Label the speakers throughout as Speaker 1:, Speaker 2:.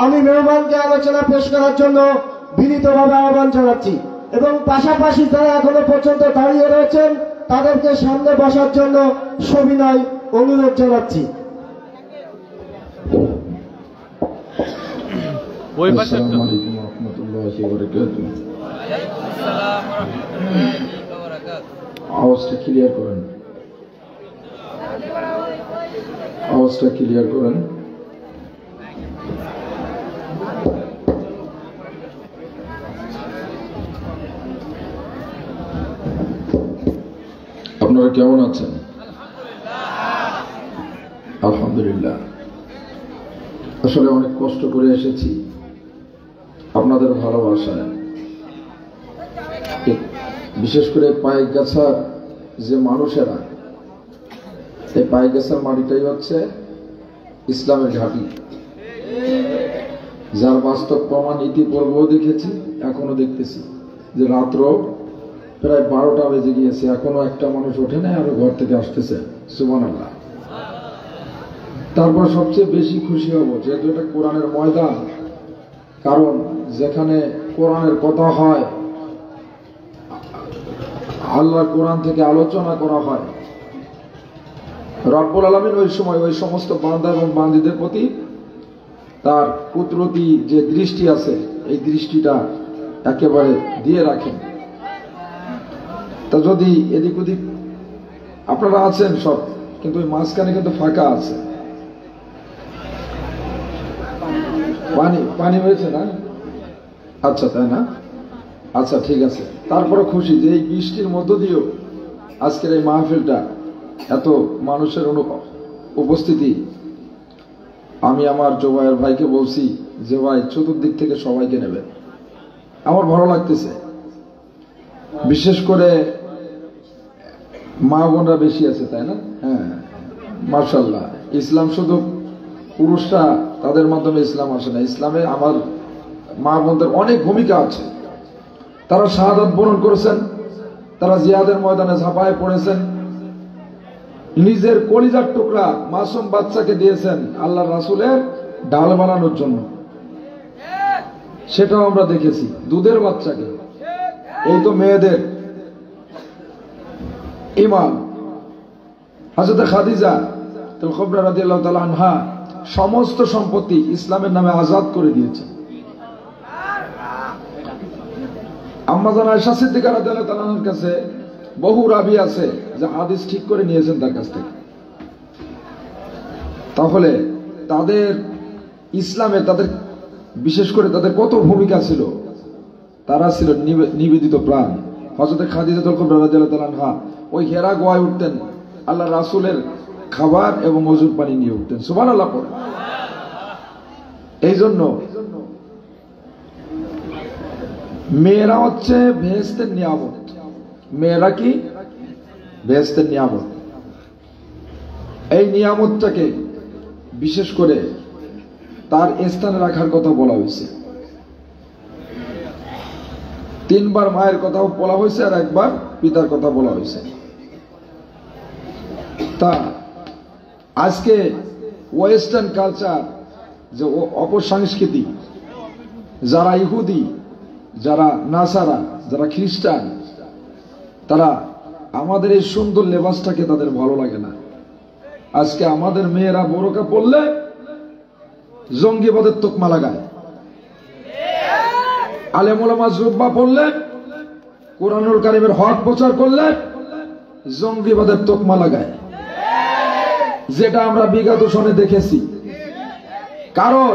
Speaker 1: আমি মেহমানকে আলোচনা পেশ করার জন্য বিনীতভাবে আহ্বান জানাচ্ছি এবং পাশাপাশি যারা এখনো পর্যন্ত দাঁড়িয়ে রয়েছেন তাদেরকে সামনে বসার জন্য সবিনয় অনুরোধ জানাচ্ছি।
Speaker 2: আসসালামু আলাইকুম ওয়া রাহমাতুল্লাহি ওয়া বারাকাতুহু। আওয়াজটা ক্লিয়ার করেন, আওয়াজটা ক্লিয়ার করেন। আপনারা কেমন আছেন? আলহামদুলিল্লাহ। আসলে অনেক কষ্ট করে এসেছি আপনাদের ভালোবাসায়, বিশেষ করে পাইকগাছার যে মানুষেরা, এই পাইকগাছার মাটিটাই হচ্ছে ইসলামের ঘাঁটি, যার বাস্তব প্রমাণ ইতিপূর্বেও দেখেছি, এখনো দেখতেছি যে রাত্র প্রায় 12টা বেজে গিয়েছে, এখনো একটা মানুষ ওঠে না, আরো ঘর থেকে আসতেছে। সুবহানাল্লাহ। তারপর সবচেয়ে বেশি খুশি হব যেহেতু এটা কোরআনের ময়দান, কারণ যেখানে কোরআনের কথা হয়, আল্লাহর কোরআন থেকে আলোচনা করা হয়, রব্বুল আলামিন ওই সময় ওই সমস্ত বান্দা এবং বান্দীদের প্রতি তার কুদরতি যে দৃষ্টি আছে, এই দৃষ্টিটা একেবারে দিয়ে রাখেন। তা যদি এদিক ওদিক আপনারা আছেন সব, কিন্তু ওই মাঝখানে কিন্তু ফাঁকা আছে, পানি পানি হয়েছে না? আচ্ছা, তাই না? আচ্ছা, ঠিক আছে। তারপরে খুশি যে এই বৃষ্টির মধ্য দিয়েও আজকের এই মাহফিলটা, এত মানুষের উপস্থিতি। আমি আমার জোবায়ের ভাইকে বলছি যে ভাই চতুর্দিক থেকে সবাইকে নেবেন, আমার ভালো লাগতেছে। বিশেষ করে মা বোনরা বেশি আছে, তাই না? হ্যাঁ, মাশাআল্লাহ। ইসলাম শুধু পুরুষরা, তাদের মাধ্যমে ইসলাম আসে না, ইসলামে আমার মা বোনদের অনেক ভূমিকা আছে। তারা শাহাদাত বরণ করেছেন, তারা জিহাদের ময়দানে ঝাঁপায় পড়েছেন, নিজের কলিজার টুকরা মাসুম বাচ্চাকে দিয়েছেন আল্লাহর রাসূলের ডাল বানানোর জন্য, সেটাও আমরা দেখেছি। দুধের বাচ্চাকে, এই তো মেয়েদের ইমাম হযরত খাদিজা কুবরা রাদিয়াল্লাহু তাআলা আনহা সমস্ত সম্পত্তি ইসলামের নামে আজাদ করে দিয়েছে। আম্মা জান আয়েশা সিদ্দিকা রাদিয়াল্লাহু তাআলার কাছে বহু রাবী আছে যে হাদিস ঠিক করে নিয়েছেন তার কাছ থেকে। তাহলে তাদের ইসলামে তাদের বিশেষ করে তাদের কত ভূমিকা ছিল, তারা ছিল নিবেদিত প্রাণ। হযরত খাদিজা কুবরা রাদিয়াল্লাহু তাআলা আনহা ওই হেরা গোয়ায় উঠতেন, আল্লাহ রাসূলের খাবার এবং ওযুর পানি নিয়ে উঠতেন। সুবহানাল্লাহ। এই জন্য মেয়েরা হচ্ছে বেহেশতের নিয়ামত। মেয়েরা কি? বেহেশতের নিয়ামত। এই নিয়ামতটাকে বিশেষ করে তার স্থানে রাখার কথা বলা হয়েছে। 3 বার মায়ের কথাও বলা হয়েছে আর 1 বার পিতার কথা বলা হয়েছে। তা আজকে ওয়েস্টার্ন কালচার, যে অপসংস্কৃতি, যারা ইহুদি, যারা নাসারা, যারা খ্রিস্টান, তারা আমাদের এই সুন্দর লেবাসটাকে তাদের ভালো লাগে না। আজকে আমাদের মেয়েরা বোরকা পরলে জঙ্গিবাদের তোকমা লাগায়, আলেম ওলামা জুব্বা পরলে, কোরআনুল কারীমের হক প্রচার করলে জঙ্গিবাদের তোকমা লাগায়, যেটা আমরা বিগত সনে দেখেছি। কারণ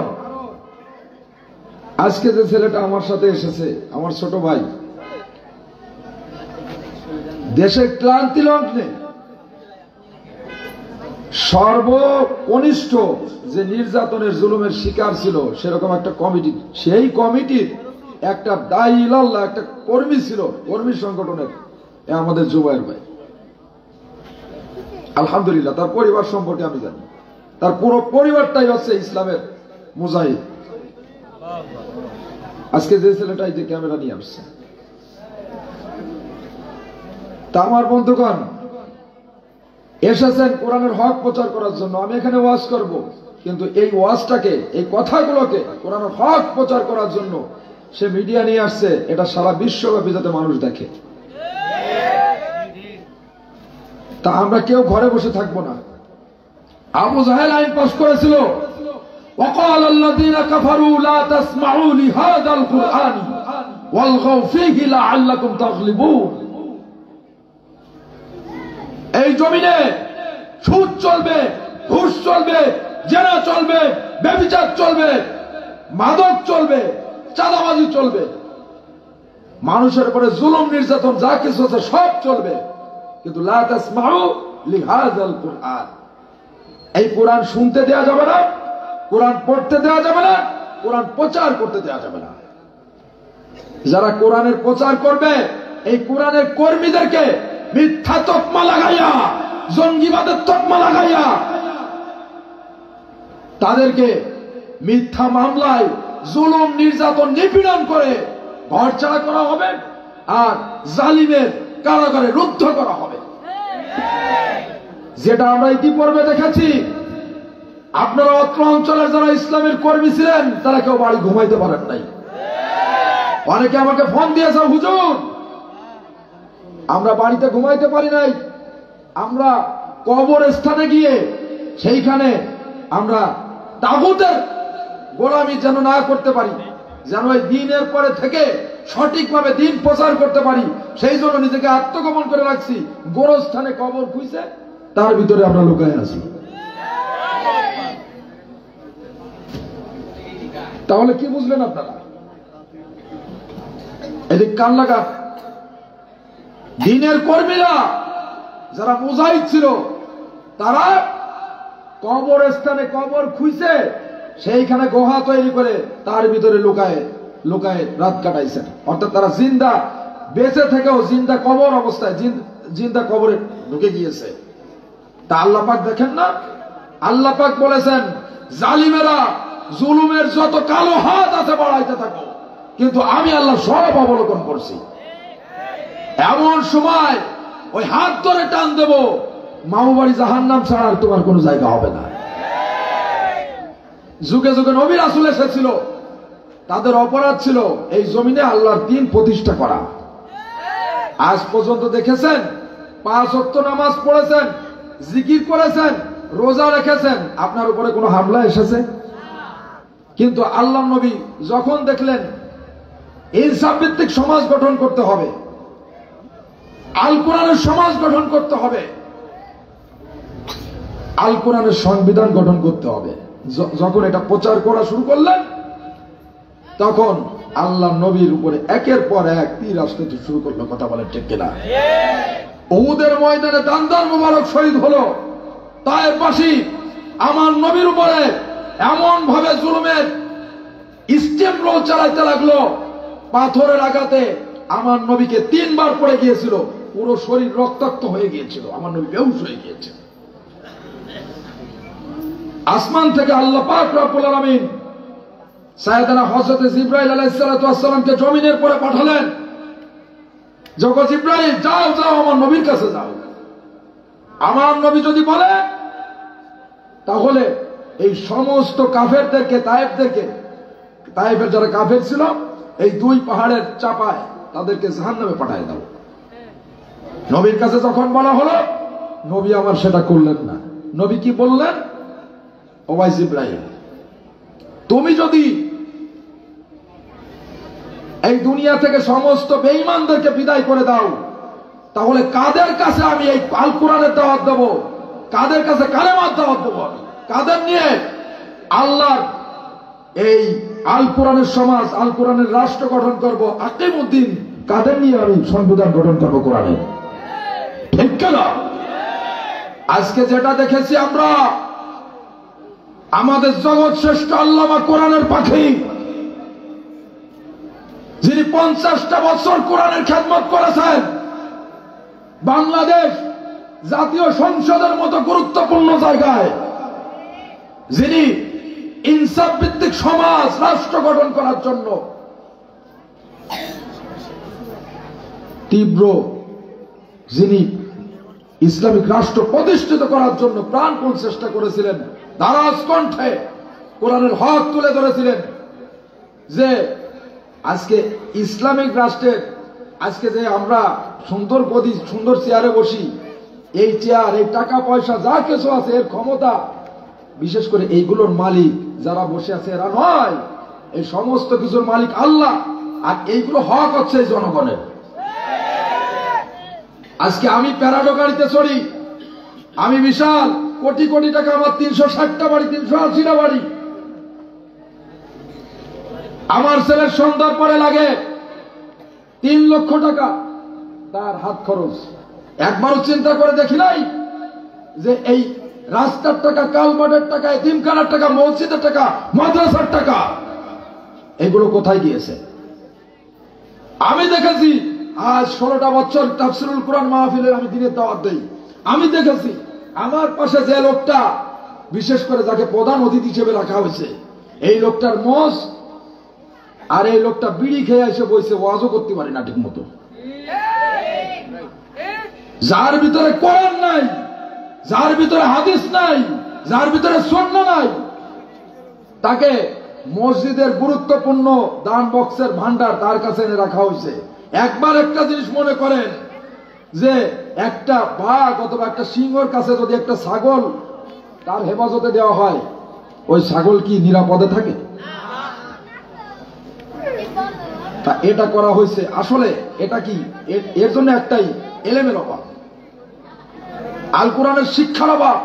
Speaker 2: আজকে যে ছেলেটা আমার সাথে এসেছে, আমার ছোট ভাই, দেশের ক্লান্তি লগ্নে সর্বকনিষ্ঠ যে নির্যাতনের জুলুমের শিকার ছিল, সেরকম একটা কমিটি, সেই কমিটির একটা দায়ী ইলাল্লাহ, একটা কর্মী ছিল, কর্মী সংগঠনের আমাদের জুবায়ের ভাই। আলহামদুলিল্লাহ, তার পরিবার সম্পর্কে আমি জানি, তার পুরো পরিবারটাই হচ্ছে ইসলামের মুজাহিদ। আজকে যে ছেলেটাই যে ক্যামেরা নিয়ে আসছে, তা আমার বন্ধুগণ এসেছেন কোরআনের হক প্রচার করার জন্য। আমি এখানে ওয়াজ করব, কিন্তু এই ওয়াজটাকে, এই কথাগুলোকে কোরআনের হক প্রচার করার জন্য সে মিডিয়া নিয়ে আসছে, এটা সারা বিশ্বব্যাপী যাতে মানুষ দেখে। তা আমরা কেউ ঘরে বসে থাকবো না। আবু জাহেল আইন পাস করেছিল, وقال الذين كفروا لا تسمعوا لهذا القرآن والغوا فيه لعلكم تغلبون। এই জমিনে সুদ চলবে, ঘুষ চলবে, জেনা চলবে, ব্যভিচার চলবে, মাদক চলবে, চাঁদাবাজি চলবে, মানুষের উপরে জুলুম নির্যাতন যা কিছু আছে সব চলবে, কিন্তু লা তাসমাউ লিহাযাল কুরআন, এই কোরআন শুনতে দেওয়া যাবে না, কোরআন পড়তে দেওয়া যাবে না, কোরআন প্রচার করতে দেওয়া যাবে না। যারা কোরআনের প্রচার করবে, এই কোরআনের কর্মীদেরকে মিথ্যা তকমা লাগাইয়া, জঙ্গিবাদের তকমা লাগাইয়া, তাদেরকে মিথ্যা মামলায় জুলুম নির্যাতন নিপীড়ন করে ঘর ছাড়া করা হবে, আর জালিমের কারাগারে রুদ্ধ করা হবে। যেটা আমরা ইতিপূর্বে দেখেছি। আপনারা অত্র অঞ্চলের যারা ইসলামের কর্মী ছিলেন তারা কেউ বাড়ি ঘুমাইতে পারেন নাই। অনেকে আমাকে ফোন দিয়েছে, হুজুর আমরা বাড়িতে ঘুমাইতে পারি নাই, আমরা কবর স্থানে গিয়ে সেইখানে আমরা তাগুতের গোলামি যেন না করতে পারি, যেন এই দিনের পরে থেকে সঠিকভাবে দিন প্রচার করতে পারি, সেই জন্য নিজেকে আত্মগোপন করে রাখছি। গোরস্থানে কবর খুঁজছে, তার ভিতরে আমরা লুকায় আছি। তাহলে কি বুঝলেন আপনারা? এদিক কান লাগা। দিনের কর্মীরা যারা মুজাহিদ ছিল, তারা কবরস্থানে কবর খুঁজছে, সেইখানে গুহা তৈরি করে তার ভিতরে লুকায় লুকায় রাত কাটাইছেন। অর্থাৎ তারা জিন্দা, বেঁচে থেকেও জিন্দা কবর অবস্থায় জিন্দা কবরে ঢুকে গিয়েছে। তা আল্লাহ পাক দেখেন না, আল্লাহ পাক বলেছেন জালিমেরা জুলুমের যত কালো হাত আছে বাড়াইতে থাকো, কিন্তু আমি আল্লাহ সব অবলোকন করছি। এমন সময় ওই হাত ধরে টান দেব, মামুবাড়ি জাহান্নাম ছাড়া আর তোমার কোনো জায়গা হবে না। যুগে যুগে নবী রাসূল এসেছিল, তাদের অপরাধ ছিল এই জমিনে আল্লাহর দ্বীন প্রতিষ্ঠা করা। আজ পর্যন্ত দেখেছেন 5 ওয়াক্ত নামাজ পড়েছেন, জিকির করেছেন, রোজা রেখেছেন, আপনার উপরে কোনো হামলা এসেছে? কিন্তু আল্লাহ নবী যখন দেখলেন ইনসাফ ভিত্তিক সমাজ গঠন করতে হবে, আল কোরআনের সমাজ গঠন করতে হবে, আল কোরআনের সংবিধান গঠন করতে হবে, যখন এটা প্রচার করা শুরু করলেন, তখন আল্লাহ নবীর উপরে একের পর এক তীর আসতে শুরু করলো। কথা বলেন ঠিক কিনা? উহুদের ময়দানে দান্দার মুবারক শহীদ হলো, তায়েফবাসী আমার নবীর উপরে এমন ভাবে জুলুমের স্টেম রোল চালাইতে লাগলো, পাথরের আঘাতে আমার নবীকে 3 বার পড়ে গিয়েছিল, পুরো শরীর রক্তাক্ত হয়ে গিয়েছিল, আমার নবী বেহুশ হয়ে গিয়েছে। আসমান থেকে আল্লাহ পাক রব্বুল আলামিন সাইয়েদনা হযরত জিবরাইল আলাইহিস সালাতু ওয়াস সালামকে জমিনের পরে পাঠালেন। যখন জিবরাইল যাও যাও আমার নবীর কাছে যাও, আমার নবী যদি বলে তাহলে এই সমস্ত কাফেরদেরকে, তায়েফের যারা কাফের ছিল, এই 2 পাহাড়ের চাপায় তাদেরকে জাহান্নামে পাঠিয়ে দাও। নবীর কাছে যখন বলা হলো, নবী আমার সেটা করলেন না। নবী কি বললেন? ও ভাই জিবরাইল, তুমি যদি এই দুনিয়া থেকে সমস্ত বেঈমানদেরকে বিদায় করে দাও, তাহলে কাদের কাছে আমি এই আল কোরআনের দাওয়াত দেব, কাদের কাছে কালেমার দাওয়াত দেব, আমি কাদের নিয়ে আল্লাহর এই আল কোরআনের সমাজ, আল কোরআনের রাষ্ট্র গঠন করব, আকিমউদ্দিন, কাদের নিয়ে আমি সংবিধান গঠন করব কোরআনের? ঠিক কিনা? আজকে যেটা দেখেছি আমরা, আমাদের জগৎ শ্রেষ্ঠ আল্লামা কোরআনের পাখি, যিনি 50টা বছর কোরআনের খেদমত করেছেন, বাংলাদেশ জাতীয় সংসদের মতো গুরুত্বপূর্ণ জায়গায়, যিনি ইনসাফ ভিত্তিক সমাজ রাষ্ট্র গঠন করার জন্য তীব্র, যিনি ইসলামিক রাষ্ট্র প্রতিষ্ঠিত করার জন্য প্রাণপণ চেষ্টা করেছিলেন, দারাজ কণ্ঠে কোরআনের হক তুলে ধরেছিলেন যে আজকে ইসলামিক রাষ্ট্রের আজকে যে আমরা সুন্দর গদি সুন্দর চেয়ারে বসি, এই চেয়ার, এই টাকা পয়সা যা কিছু আছে, এর ক্ষমতা বিশেষ করে এইগুলোর মালিক যারা বসে আছে এরা নয়, এই সমস্ত কিছুর মালিক আল্লাহ। আর এইগুলো হক হচ্ছে এই জনগণের। আজকে আমি প্যারাডো গাড়িতে চড়ি, আমি বিশাল কোটি কোটি টাকা, আমার 360টা বাড়ি, 380টা বাড়ি, আমার ছেলের সন্ধ্যার পরে লাগে 3 লক্ষ টাকা তার হাত খরচ। একবারও চিন্তা করে দেখি নাই যে এই রাস্তার টাকা, কালভার্টের টাকা, এতিমখানার টাকা, মসজিদের টাকা, মাদ্রাসার টাকা, এগুলো কোথায় গিয়েছে? আমি দেখেছি আজ 16টা বছর তাফসিরুল কোরআন মাহফিলের আমি দিনের দাওয়াত দেই, আমি দেখেছি আমার পাশে যে লোকটা বিশেষ করে যাকে প্রধান অতিথি হিসেবে রাখা হয়েছে, এই লোকটার মোষ আর এই লোকটা বিড়ি খেয়ে এসে বসে ওয়াজও করতে পারে না ঠিক মতো। যার ভিতরে কোরআন নাই, যার ভিতরে হাদিস নাই, যার ভিতরে সুন্নাহ নাই, তাকে মসজিদের গুরুত্বপূর্ণ দান বক্সের ভান্ডার তার কাছে এনে রাখা হয়েছে। একবার একটা জিনিস মনে করেন যে একটা বাঘ অথবা একটা সিংহের কাছে যদি একটা ছাগল তার হেফাজতে দেওয়া হয়, ওই ছাগল কি নিরাপদে থাকে? তা এটা করা হয়েছে আসলে এটা কি এর জন্য একটাই এলেমের অভাব, আল কোরআনের শিক্ষার অভাব।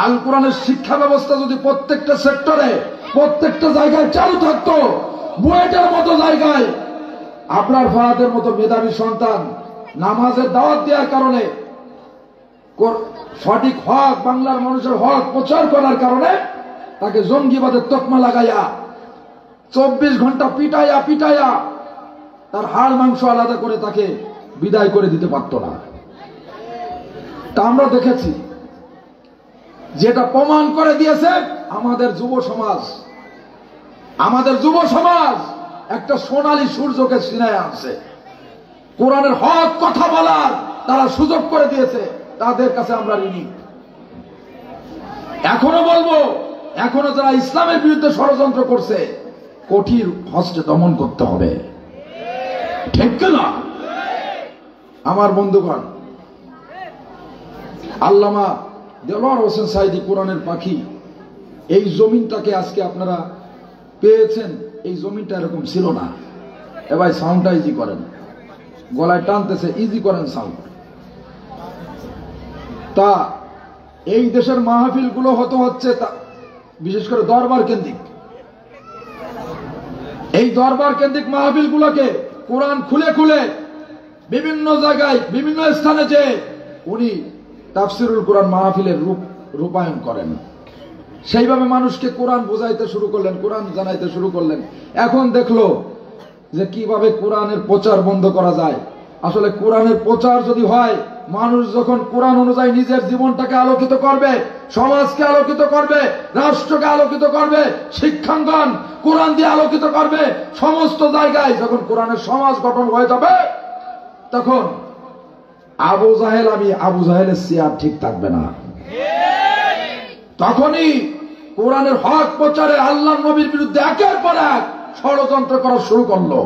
Speaker 2: আল কোরআনের শিক্ষা ব্যবস্থা যদি প্রত্যেকটা সেক্টরে প্রত্যেকটা জায়গায় চালু থাকতো, বুয়েটের মতো জায়গায় আপনার ফাহাদের মতো মেধাবী সন্তান নামাজের দাওয়াত দেওয়ার কারণে, সঠিক হক বাংলার মানুষের হক প্রচার করার কারণে তাকে জঙ্গিবাদের তকমা লাগাইয়া 24 ঘন্টা পিটাইয়া পিটাইয়া তার হাড় মাংস আলাদা করে তাকে বিদায় করে দিতে পারত না। তা আমরা দেখেছি, যেটা প্রমাণ করে দিয়েছে আমাদের যুব সমাজ। আমাদের যুব সমাজ একটা সোনালী সূর্যকে ছিনায় আনছে, কোরআনের হক কথা বলার তারা সুযোগ করে দিয়েছে, তাদের কাছে আমরা ঋণী। এখনো বলবো, এখনো যারা ইসলামের বিরুদ্ধে ষড়যন্ত্র করছে, কঠিন হস্তে দমন করতে হবে, ঠিক না? আমার বন্ধুগণ, আল্লামা দেলোয়ার হোসেন সাঈদী কোরআনের পাখি, এই জমিনটাকে আজকে আপনারা পেয়েছেন। এই জমিনটা এরকম ছিল না। এবার সাউন্ডটা ইজি করেন, গলায় টানতেছে, ইজি করেন সাউন্ড। তা এই দেশের মাহফিল গুলো হচ্ছে বিশেষ করে দরবার কেন্দ্রিক। এই দরবার কেন্দ্রিক মাহফিল গুলোকে কোরআন খুলে খুলে বিভিন্ন জায়গায় বিভিন্ন স্থানে যে উনি তাফসিরুল কোরআন মাহফিলের রূপায়ণ করেন, সেইভাবে মানুষকে কোরআন বোঝাইতে শুরু করলেন, কোরআন জানাইতে শুরু করলেন। এখন দেখলো যে কিভাবে কোরআনের প্রচার বন্ধ করা যায়। আসলে কোরআনের প্রচার যদি হয়, মানুষ যখন কোরআন অনুযায়ী নিজের জীবনটাকে আলোকিত করবে, সমাজকে আলোকিত করবে, রাষ্ট্রকে আলোকিত করবে, শিক্ষাঙ্গন কোরআন দিয়ে আলোকিত করবে, সমস্ত জায়গায় যখন কোরআনের সমাজ গঠন হয়ে যাবে, তখন আবু জাহেলের চেয়ার ঠিক থাকবে না। তখনই কোরআনের হক প্রচারে আল্লাহর নবীর বিরুদ্ধে একের পর এক ষড়যন্ত্র করা শুরু করলো।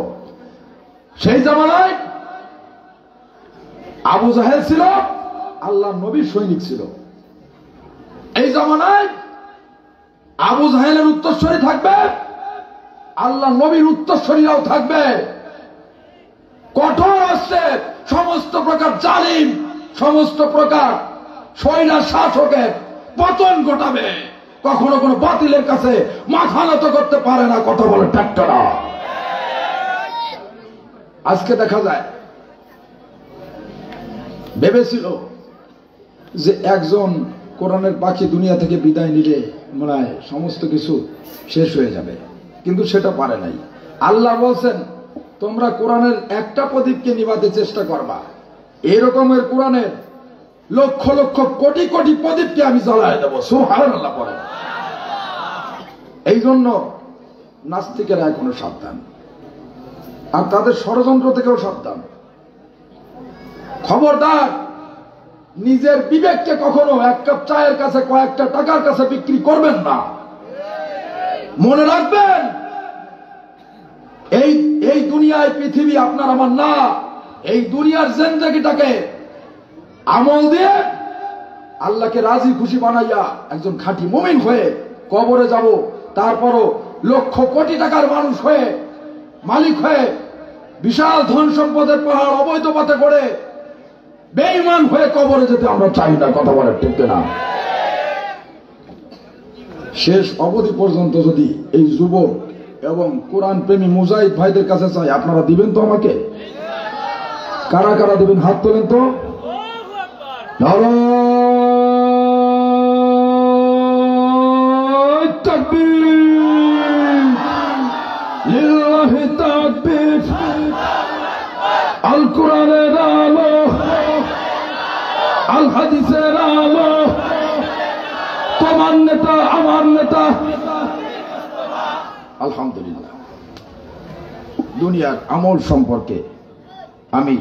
Speaker 2: সেই জামানায় আবু জাহেল ছিল আল্লাহর নবীর সৈনিক ছিল। এই জামানায় আবু জাহেলের উত্তরসূরি থাকবে, আল্লাহর নবীর উত্তরসূরিরাও থাকবে। কঠোর হচ্ছে সমস্ত প্রকার জালিম, সমস্ত প্রকার স্বৈরাচার শাসকের পতন ঘটাবে। কখনো কোনো বাতিলের কাছে মাথা নত করতে পারে না, কথা বলে ট্রাক্টরা। আজকে দেখা যায়, ভেবেছিল যে একজন কোরআনের পাখি দুনিয়া থেকে বিদায় নিলে মনে হয় সমস্ত কিছু শেষ হয়ে যাবে, কিন্তু সেটা পারে নাই। আল্লাহ বলছেন, তোমরা কোরআনের একটা প্রদীপকে নিভাতে চেষ্টা করবা, এরকমের কোরআনের লক্ষ লক্ষ কোটি কোটি প্রদীপকে আমি জ্বালায় দেবো। সুবহানাল্লাহ পড়ে। এই জন্য নাস্তিকেরা এখনো সাবধান, আর তাদের ষড়যন্ত্র থেকেও সাবধান। খবরদার নিজের বিবেককে কখনো এক কাপ চায়ের কাছে কয়েকটা টাকার কাছে বিক্রি করবেন না। মনে রাখবেন, এই দুনিয়ায় পৃথিবী আপনার আমার না। এই দুনিয়ার জিন্দেগিটাকে আমল দিয়ে আল্লাহকে রাজি খুশি বানাইয়া একজন খাঁটি মুমিন হয়ে কবরে যাব, তারপরও লক্ষ কোটি টাকার মানুষ হয়ে, মালিক হয়ে, বিশাল ধন সম্পদের পাহাড় অবৈধ পথে করে বেঈমান হয়ে কবরে যেতে আমরা চাই না। কথা বলার ঠিক না? শেষ অবধি পর্যন্ত যদি এই যুবক এবং কোরআন প্রেমী মুজাহিদ ভাইদের কাছে চাই, আপনারা দিবেন তো আমাকে? কারা কারা দিবেন হাত তোলেন তো। নারায়ে তাকবীর, লিল্লাহি তাকবীর। আল কোরআনের আলো, আল হাদিসের আলো, তোমার নেতা আমার নেতা। আলহামদুলিল্লাহ, দুনিয়ার আমল সম্পর্কে আমি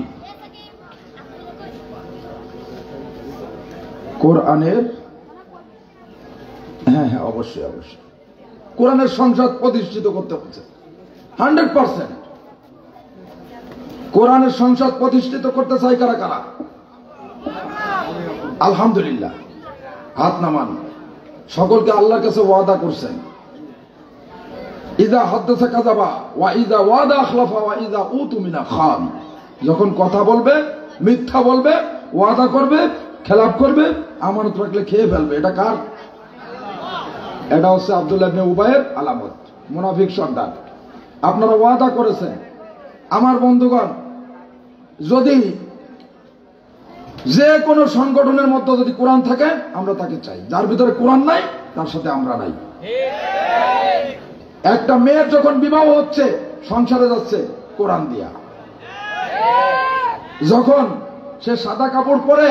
Speaker 2: কোরআনের হ্যাঁ অবশ্যই অবশ্যই কোরআনের সংসদ প্রতিষ্ঠিত করতে হচ্ছে 100%। কোরআনের সংসদ প্রতিষ্ঠিত করতে চাই কারা কারা? আলহামদুলিল্লাহ, হাত নামান। সকলকে আল্লাহর কাছে ওয়াদা করছেন, ইযা হাদাসা কাযাবা ওয়া ইযা ওয়াদা আখলাফা ওয়া ইযা উতুমিনা খান। যখন কথা বলবে মিথ্যা বলবে, ওয়াদা করবে খেলাফ করবে, আমানত রাখলে খেয়ে ফেলবে। এটা কার? এটা হচ্ছে আব্দুল্লাহ ইবনে উবাইয়ের আলামত, মুনাফিক সর্দার। আপনারা ওয়াদা করেছেন। আমার বন্ধুগণ, যদি যে কোনো সংগঠনের মধ্যে যদি কোরআন থাকে আমরা তাকে চাই, যার ভিতরে কোরআন নাই তার সাথে আমরা নাই। একটা মেয়ের যখন বিবাহ হচ্ছে, সংসারে যাচ্ছে কোরআন দিয়া। যখন সে সাদা কাপড় পরে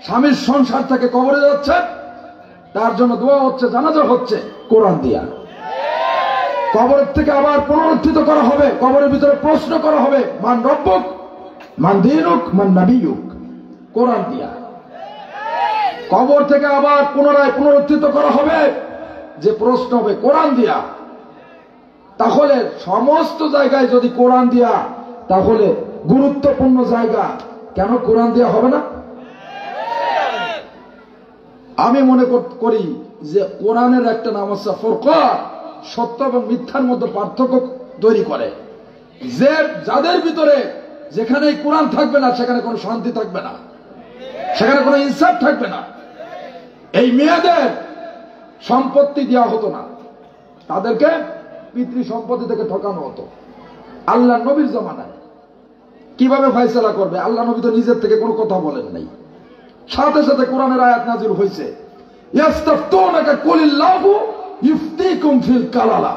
Speaker 2: স্বামীর সংসার থেকে কবরে যাচ্ছে, তার জন্য দোয়া হচ্ছে, জানাজা হচ্ছে কোরআন দিয়া। কবরের থেকে আবার পুনরুত্থিত করা হবে, কবরের ভিতরে প্রশ্ন করা হবে, মান রব্বুক মান দীনুক মান নাবিয়ুক, কোরআন দিয়া। কবর থেকে আবার পুনরায় পুনরুত্থিত করা হবে, যে প্রশ্ন হবে কোরআন দিয়া। তাহলে সমস্ত জায়গায় যদি কোরআন দিয়া, তাহলে গুরুত্বপূর্ণ জায়গা কেন কোরআন দিয়া হবে না? আমি মনে করি যে কোরআনের একটা নাম হচ্ছে ফুরকান, সত্য এবং মিথ্যার মধ্যে পার্থক্য তৈরি করে। যে যাদের ভিতরে যেখানে কোরআন থাকবে না সেখানে কোনো শান্তি থাকবে না, সেখানে কোনো ইনসাফ থাকবে না। এই মেয়েদের সম্পত্তি দেওয়া হতো না, তাদেরকে পিতৃ সম্পত্তি থেকে ঠকানো হতো। আল্লাহ নবীর জামানায় কিভাবে ফয়সালা করবে? আল্লাহ নবী তো নিজের থেকে কোনো কথা বলেন নাই, সাথে সাথে কোরআনের আয়াত নাযিল হয়েছে, ইস্তাফতুনাকা কুলিল্লাহু ইফতিকুম ফিল কালালা।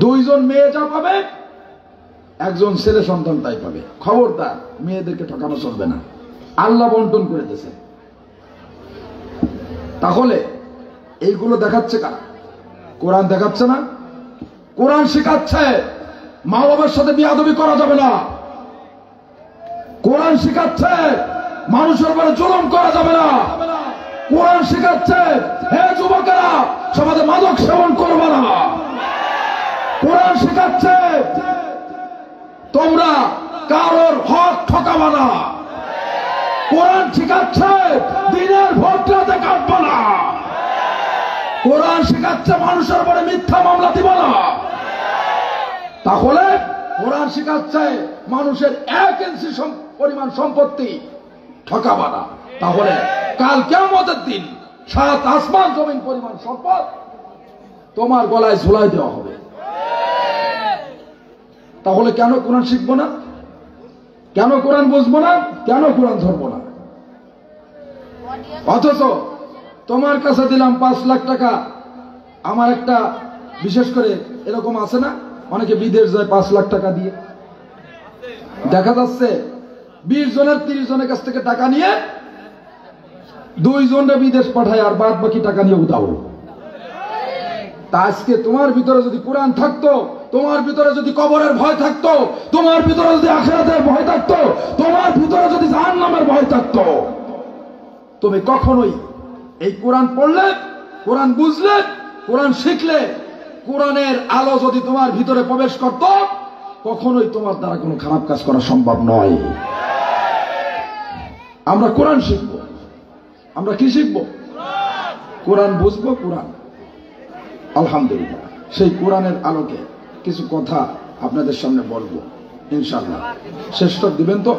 Speaker 2: দুইজন মেয়ে যা পাবে, একজন ছেলে সন্তান তাই পাবে। খবরদার, মেয়েদেরকে ঠকানো চলবে না। আল্লাহ বন্টন করে দিয়েছে। তাহলে এইগুলো দেখাচ্ছে কারা? কোরআন দেখাচ্ছে না? কোরআন শেখাচ্ছে মা বাবার সাথে বিয়াদবি করা যাবে না। কোরআন শেখাচ্ছে মানুষের উপরে জুলুম করা যাবে না। কোরআন শেখাচ্ছে হে যুবকেরা, সমাজে মাদক সেবন করবে না। কোরআন শেখাচ্ছে তোমরা কারোর হক ঠকাবে না। কোরআন শেখাচ্ছে দিনের ভোট রাতে কাটবে না। কোরআন শেখাচ্ছে মানুষের উপরে মিথ্যা মামলা দিব না। তাহলে কোরআন শেখাচ্ছে মানুষের 1 ইঞ্চি পরিমাণ সম্পত্তি ঠকাবে না। তাহলে কাল কিয়ামতের দিন 7 আসমান জমিন পরিমাণ সম্পদ তোমার গলায় ঝুলাই দেওয়া হবে। তাহলে কেন কোরআন শিখবো না? কেন কোরআন বুঝবো না? কেন কোরআন ধরবো না? অথচ তোমার কাছে দিলাম 5 লাখ টাকা। আমার একটা বিশেষ করে এরকম আছে না, অনেকে বিদেশ যায় 5 লাখ টাকা দিয়ে। দেখা যাচ্ছে 20 জনের 30 জনের কাছ থেকে টাকা নিয়ে 2 জনরা বিদেশ পাঠায়, আর বাদ বাকি টাকা নিয়ে উদাও। তা আজকে তোমার ভিতরে যদি কোরআন থাকতো তোমার ভিতরে যদি কবরের ভয় থাকতো, তোমার ভিতরে যদি আখিরাতের ভয় থাকতো, তোমার ভিতরে যদি জাহান্নামের ভয় থাকতো, তুমি কখনোই এই কোরআন পড়লে, কোরআন বুঝলে, কোরআন শিখলে, কোরআনের আলো যদি তোমার ভিতরে প্রবেশ করত, কখনোই তোমার দ্বারা কোনো খারাপ কাজ করা সম্ভব নয়। আমরা কোরআন শিখব। আমরা কি শিখব? কোরআন বুঝবো, কোরআন। আলহামদুলিল্লাহ, সেই কোরআনের আলোকে কিছু কথা আপনাদের সামনে বলবো ইনশাআল্লাহ। শেষটা দিবেন তো?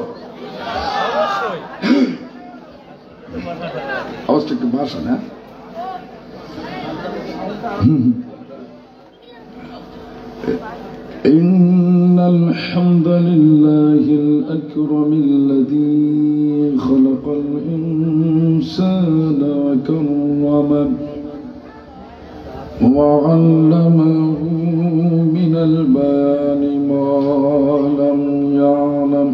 Speaker 2: অবশ্যই একটু ভাষণ। হ্যাঁ, إن الحمد لله الأكرم الذي خلق الإنسان وكرمه وعلمه من البيان ما لم يعلم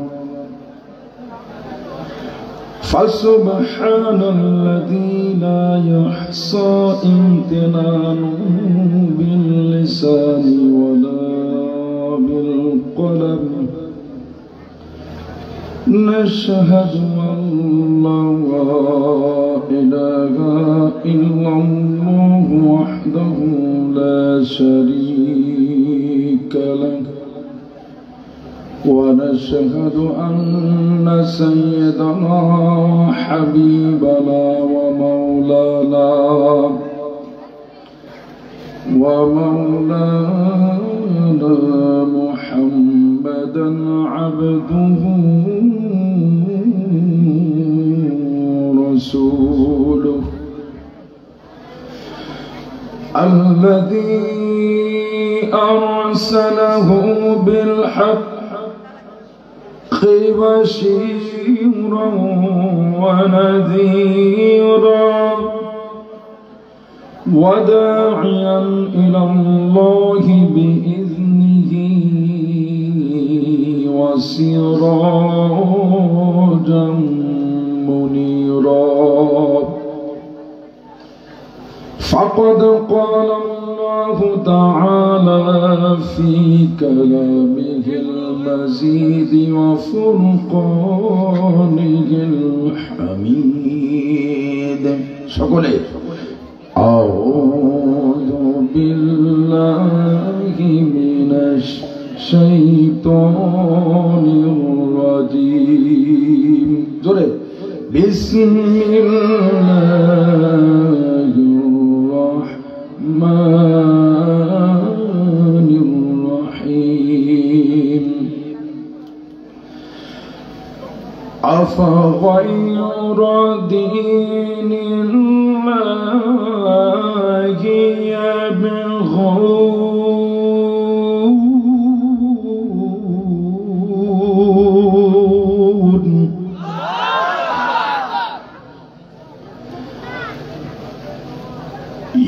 Speaker 2: فسبحان الذي لا يحصى امتنانه باللسان ولا بالقلم نشهد أن لا إله إلا الله وحده لا شريك له ونشهد أن سيدنا وحبيبنا ومولانا محمدا عبده ورسوله الذي أرسله بالحق بشيرا ونذيرا وداعيا إلى الله بإذنه وسراجا منيرا فقد قال الله تعالى في كلامه المزيد وفرقانه الحميد شكرا أعوذ بالله من الشيطان الرجيم بسم الله الرحمن الرحيم أفغير دين الله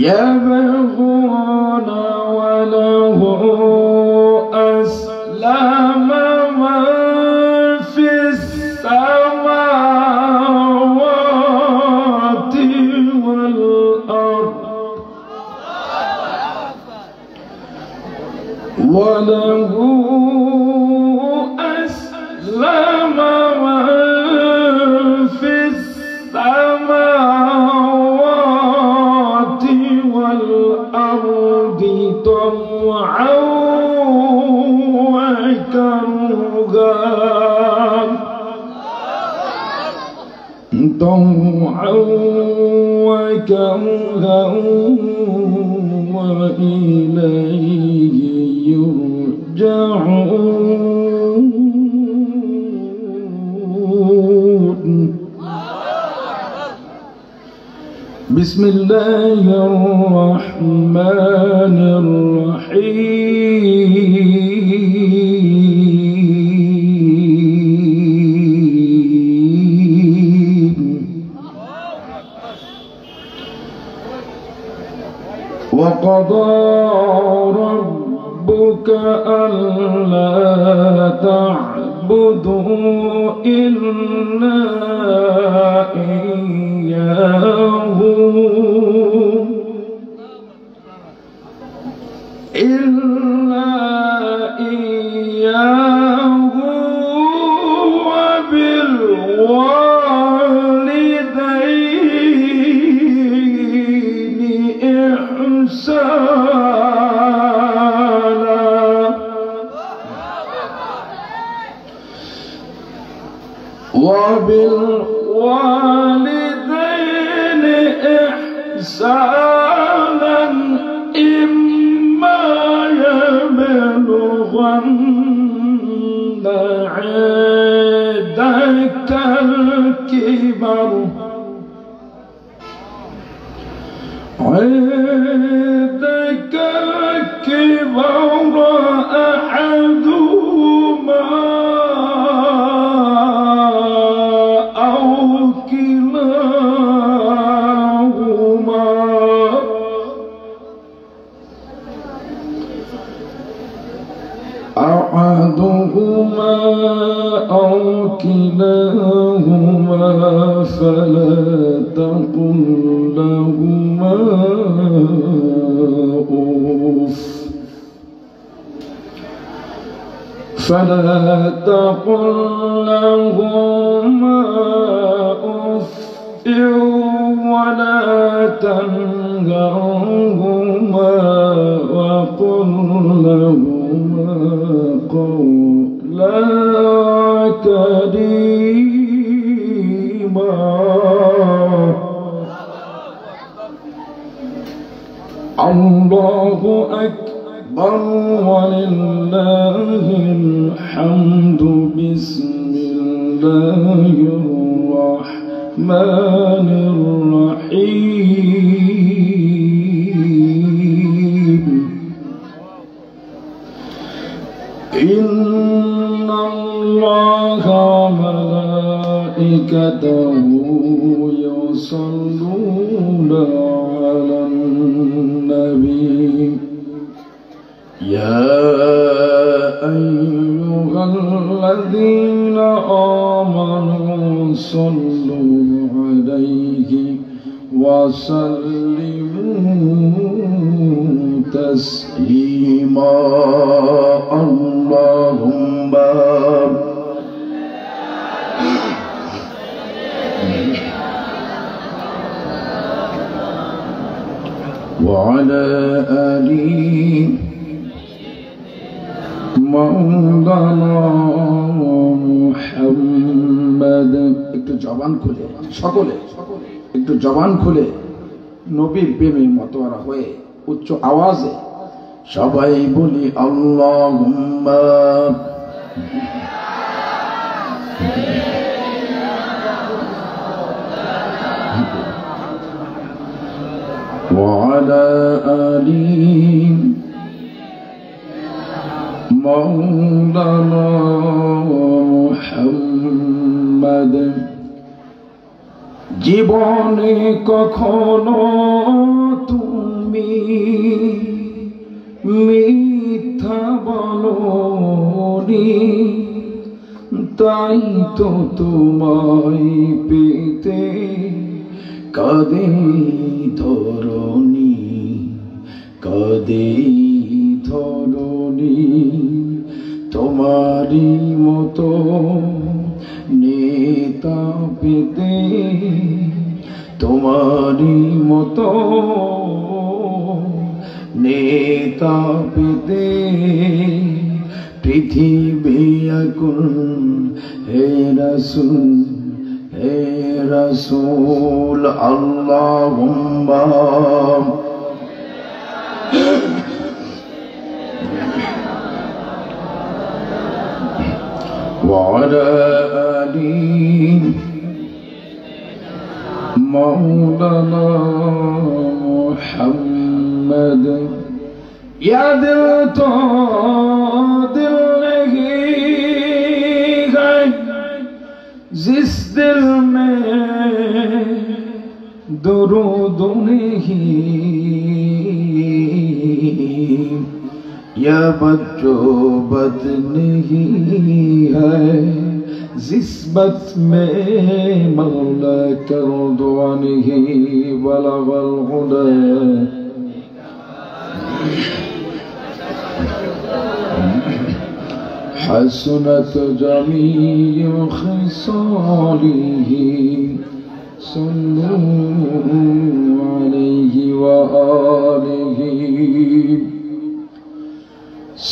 Speaker 2: يبغون وله أسلم من في السماوات والأرض وله أسلم من في السماوات والأرض طوعا وكرها وإليه يرجعون بسم الله الرحمن الرحيم وقضى ربك ألا تعبدوا إلا إياه إلا إياه وبالوالدين إحسانا وبالوالدين إحسانا إما يبلغن عندك الكبر أحدهما أو كلاهما فلا تقل لهما أوف ولا تنهرهما وقل لهما قولا كريما الله أكبر ولله الحمد بسم الله الرحمن الرحيم إن الله وملائكته يصلون على النبي يا أيها الذين آمنوا صلوا عليه وسلموا تسليما اللهم وعلى آله مولانا محمد একটু জবান খুলে সকলে একটু জবান খুলে নবীর প্রেমের মতোয়ারা হয়ে উচ্চ আওয়াজে সবাই বলি আল্লাহুম্মা وعلى آله مولانا محمد জীবনে কখনো তুমি মিথ্যা বলোনি তাই তো তোমায় পেতে কাঁদে ধরণী তোমারি মতো নেতা পেতে তোমারি মতো নেতা পেতে পৃথিবী আকুল হে রাসূল আল্লাহুম্মা وعلى آله مولانا محمد या दिल तो दिल नहीं है जिस दिल में दुरूद नहीं या बच्चों बद नहीं है जिस बद में मौला कर दुआ नहीं बलगल हुदा حسنت جميع خصاله صلوا عليه وآله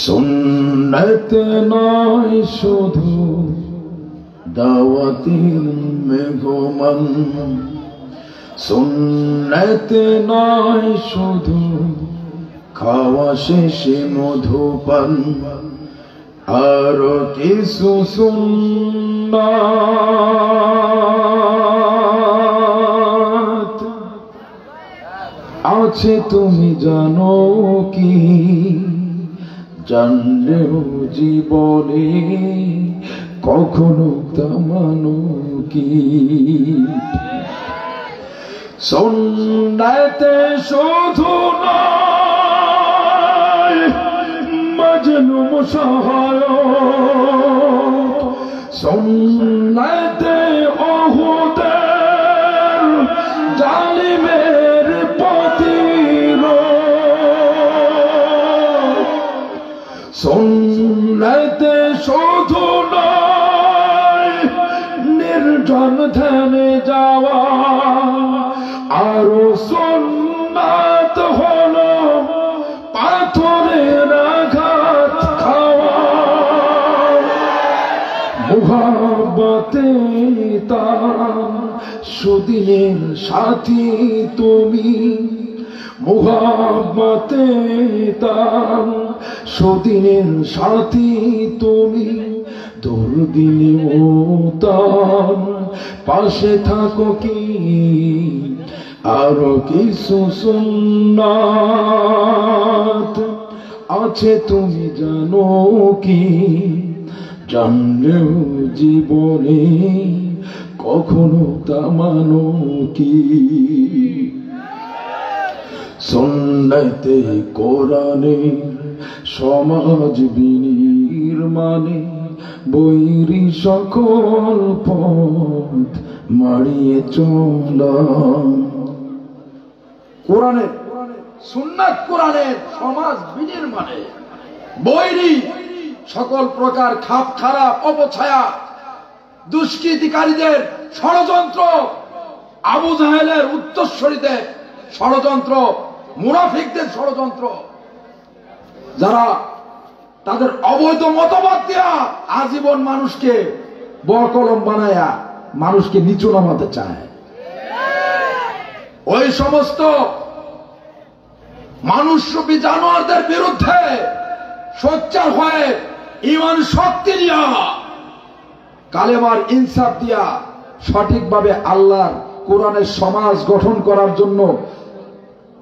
Speaker 2: সুন্নত নয় শুধু দাওয়াতের মেহমান, সুন্নত নয় শুধু খাওয়া শেষে মধুপান, আরো কিছু সুন্নাত আছে তুমি জানো কি? জানলেও জীবনে কখনো তা মানো কি? সুন্নাতে শুধু নয় মাজলুম সহায়ক, সুন্নাতে ওহুদের জালিমের প্রতিরোধ, সুন্নাতে শুধু নয় নির্জন ধ্যানে যাওয়া, আরো সুন্নাত হলো পাথরের আঘাত খাওয়া। মুহাব্বতে তার সুদিনের সাথী তুমি, মুহাব্বতে তার সুদিনের সাথী তুমি, দুর্দিনেও তার পাশে থাকো কি? আরো কিছু সুন্নাত আছে তুমি জানো কি? জানলেও জীবনে কখনো তা মানো কি? সুন্নতে কোরআনে সমাজ বিনির্মাণে বৈরী সকল পথ মারিয়ে চলা। কোরআনের সুন্নাত, কোরআনের সমাজ বিনির্মাণে বৈরী সকল প্রকার খাপ খারাপ অপছায়া দুষ্কৃতিকারীদের ষড়যন্ত্র, আবু জাহেলের উত্তরসূরিদের ষড়যন্ত্র, মুনাফিকদের ষড়যন্ত্র, যারা তাদের অবৈধ মতবাদ দিয়া আজীবন মানুষকে বকলম বানায়া মানুষকে নিচু নামাতে চায়, ওই সমস্ত মানুষরূপী জানোয়ারদের বিরুদ্ধে সোচ্চার হয়ে ঈমান শক্তি দিয়া কালেমার ইনসাফ দিয়া সঠিকভাবে আল্লাহর কোরআনের সমাজ গঠন করার জন্য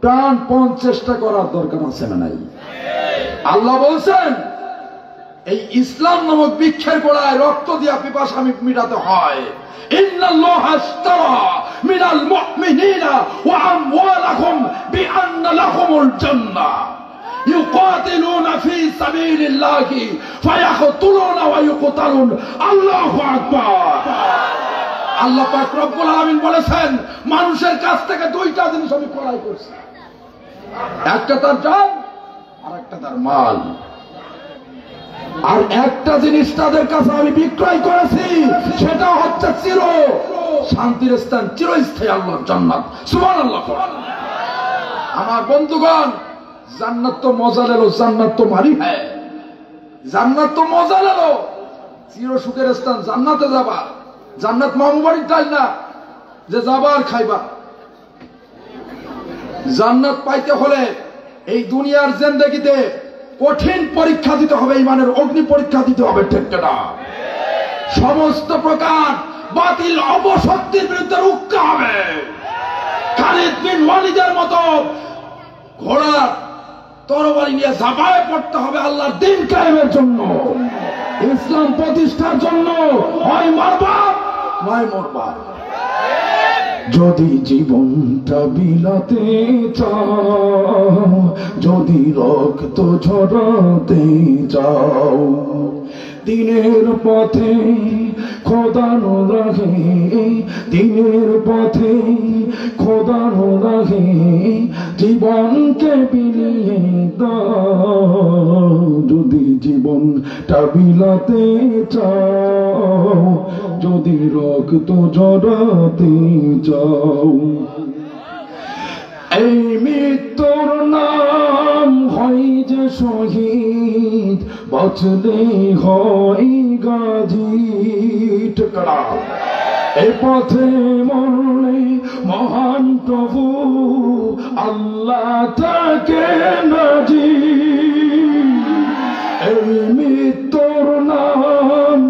Speaker 2: প্রাণপণ চেষ্টা করার দরকার আছে না নাই? আল্লাহ বলছেন এই ইসলাম নামক বৃক্ষের গোড়ায় রক্ত দিয়া পিপাসা মিটাতে হয়। ইন্নাল্লাহা আশতারা মিনাল মুমিনিনা ওয়া আমওয়ালাহুম বিআন্না লাহুমুল জান্নাহ ইউকাতিলুনা ফি সাবিলিল্লাহি ফায়াকতুলুনা ওয়া ইউকতালুন। আল্লাহু আকবার। আল্লাহ পাক রব্বুল আলামিন বলেছেন মানুষের কাছ থেকে দুইটা জিনিস আমি ক্রয় করছি, একটা তার জান আর একটা তার মাল, আর একটা জিনিস তাদের কাছে আমি বিক্রয় করেছি, সেটা হচ্ছে চির শান্তির স্থান, চিরস্থায়ী আল্লাহর জান্নাত। সুবহানাল্লাহ। আমার বন্ধুগণ, জান্নাত তো মজা লেলো, জান্নাত তো মারি হ্যাঁ, জান্নাত তো মজা লেলো, চির সুখের স্থান, জান্নাতে যাবা। জান্নাত মামুবাড়ির টাইল না যে যাবা আর খাইবা। জান্নাত পাইতে হলে এই দুনিয়ার জিন্দেগিতে কঠিন পরীক্ষা দিতে হবে, ইমানের অগ্নি পরীক্ষা দিতে হবে, ঠিক না? সমস্ত প্রকার বাতিল অপশক্তির বিরুদ্ধে রুখতে হবে। খালিদ বিন ওয়ালিদের মতো ঘোড়ার তরবারি নিয়ে ঝাঁপায়ে পড়তে হবে আল্লাহর দ্বীন কায়েমের জন্য, ইসলাম প্রতিষ্ঠার জন্য। হয় মারবা নয় মরবা। যদি জীবনটা বিলাতে চাও, যদি রক্ত ঝরাতে চাও, দিনের পথে খোদানো রাখে, দিনের পথে খোদানো রাখে, জীবনকে বিলিয়ে দাও। যদি জীবন জীবনটা বিলাতে চাও, যদি রক্ত ঝরাতে চাও। এই মৃত্যুর নাম হয় যে শহীদ, বাঁচলে হয় গাজী। টুকরা এ পথে মরলে মহান প্রভু আল্লাহ তাকে নাজি। এই মৃত্যুর নাম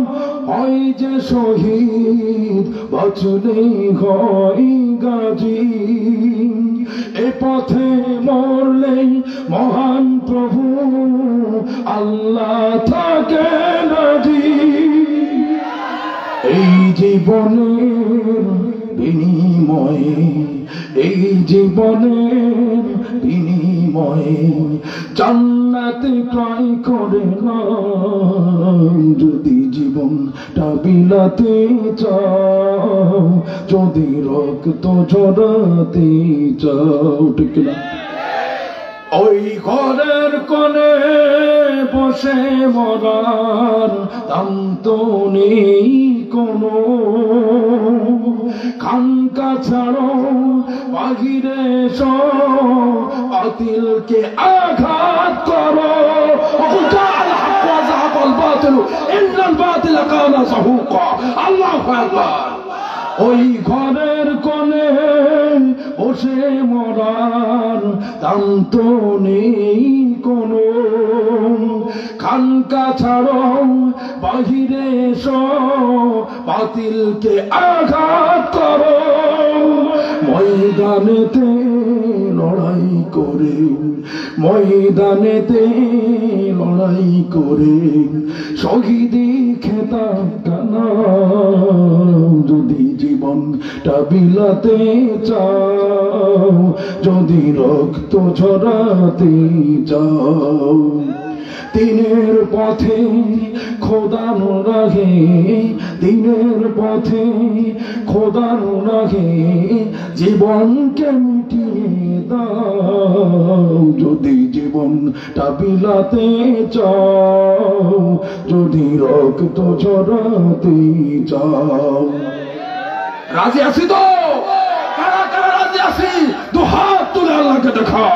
Speaker 2: হয় যে শহীদ, বাঁচলে হয় গাজী। এ পথে মরলে মহান প্রভু আল্লাহ তাকে নাজি। এই জীবনের বিনিময়ে, এই জীবনের বিনিময়ে জান্নাত ক্রয় করে নাম। যদি জীবনটা বিলাতে চাও, যদি রক্ত ঝরাতে চাও। ঠিক না? ওই ঘরের কোণে বসে মরার দাম তো নেই কোনো, খানকা ছাড়ো বাহিরে এসো, বাতিলকে আঘাত করো। আল্লাহু আকবার। ওই ঘরের কোণে বসে মরার দাম তো নেই কোনো, খানকা ছাড়ো বাহিরে এসো, বাতিলকে আঘাত করো। ময়দানেতে লড়াই করে, ময়দানেতে লড়াই করে শহীদি খেতাব কানাও। যদি জীবনটা বিলাতে চাও, যদি রক্ত ঝরাতে চাও। দিনের পথে খোদার রাহে, দিনের পথে খোদার রাহে জীবনকে মিটিয়ে দাও। যদি জীবনটা বিলাতে চাও, যদি রক্ত ঝরাতে চাও। রাজি আছি তো? কারা কারা রাজি আছি? দু হাত তুলে আল্লাহকে দেখাও।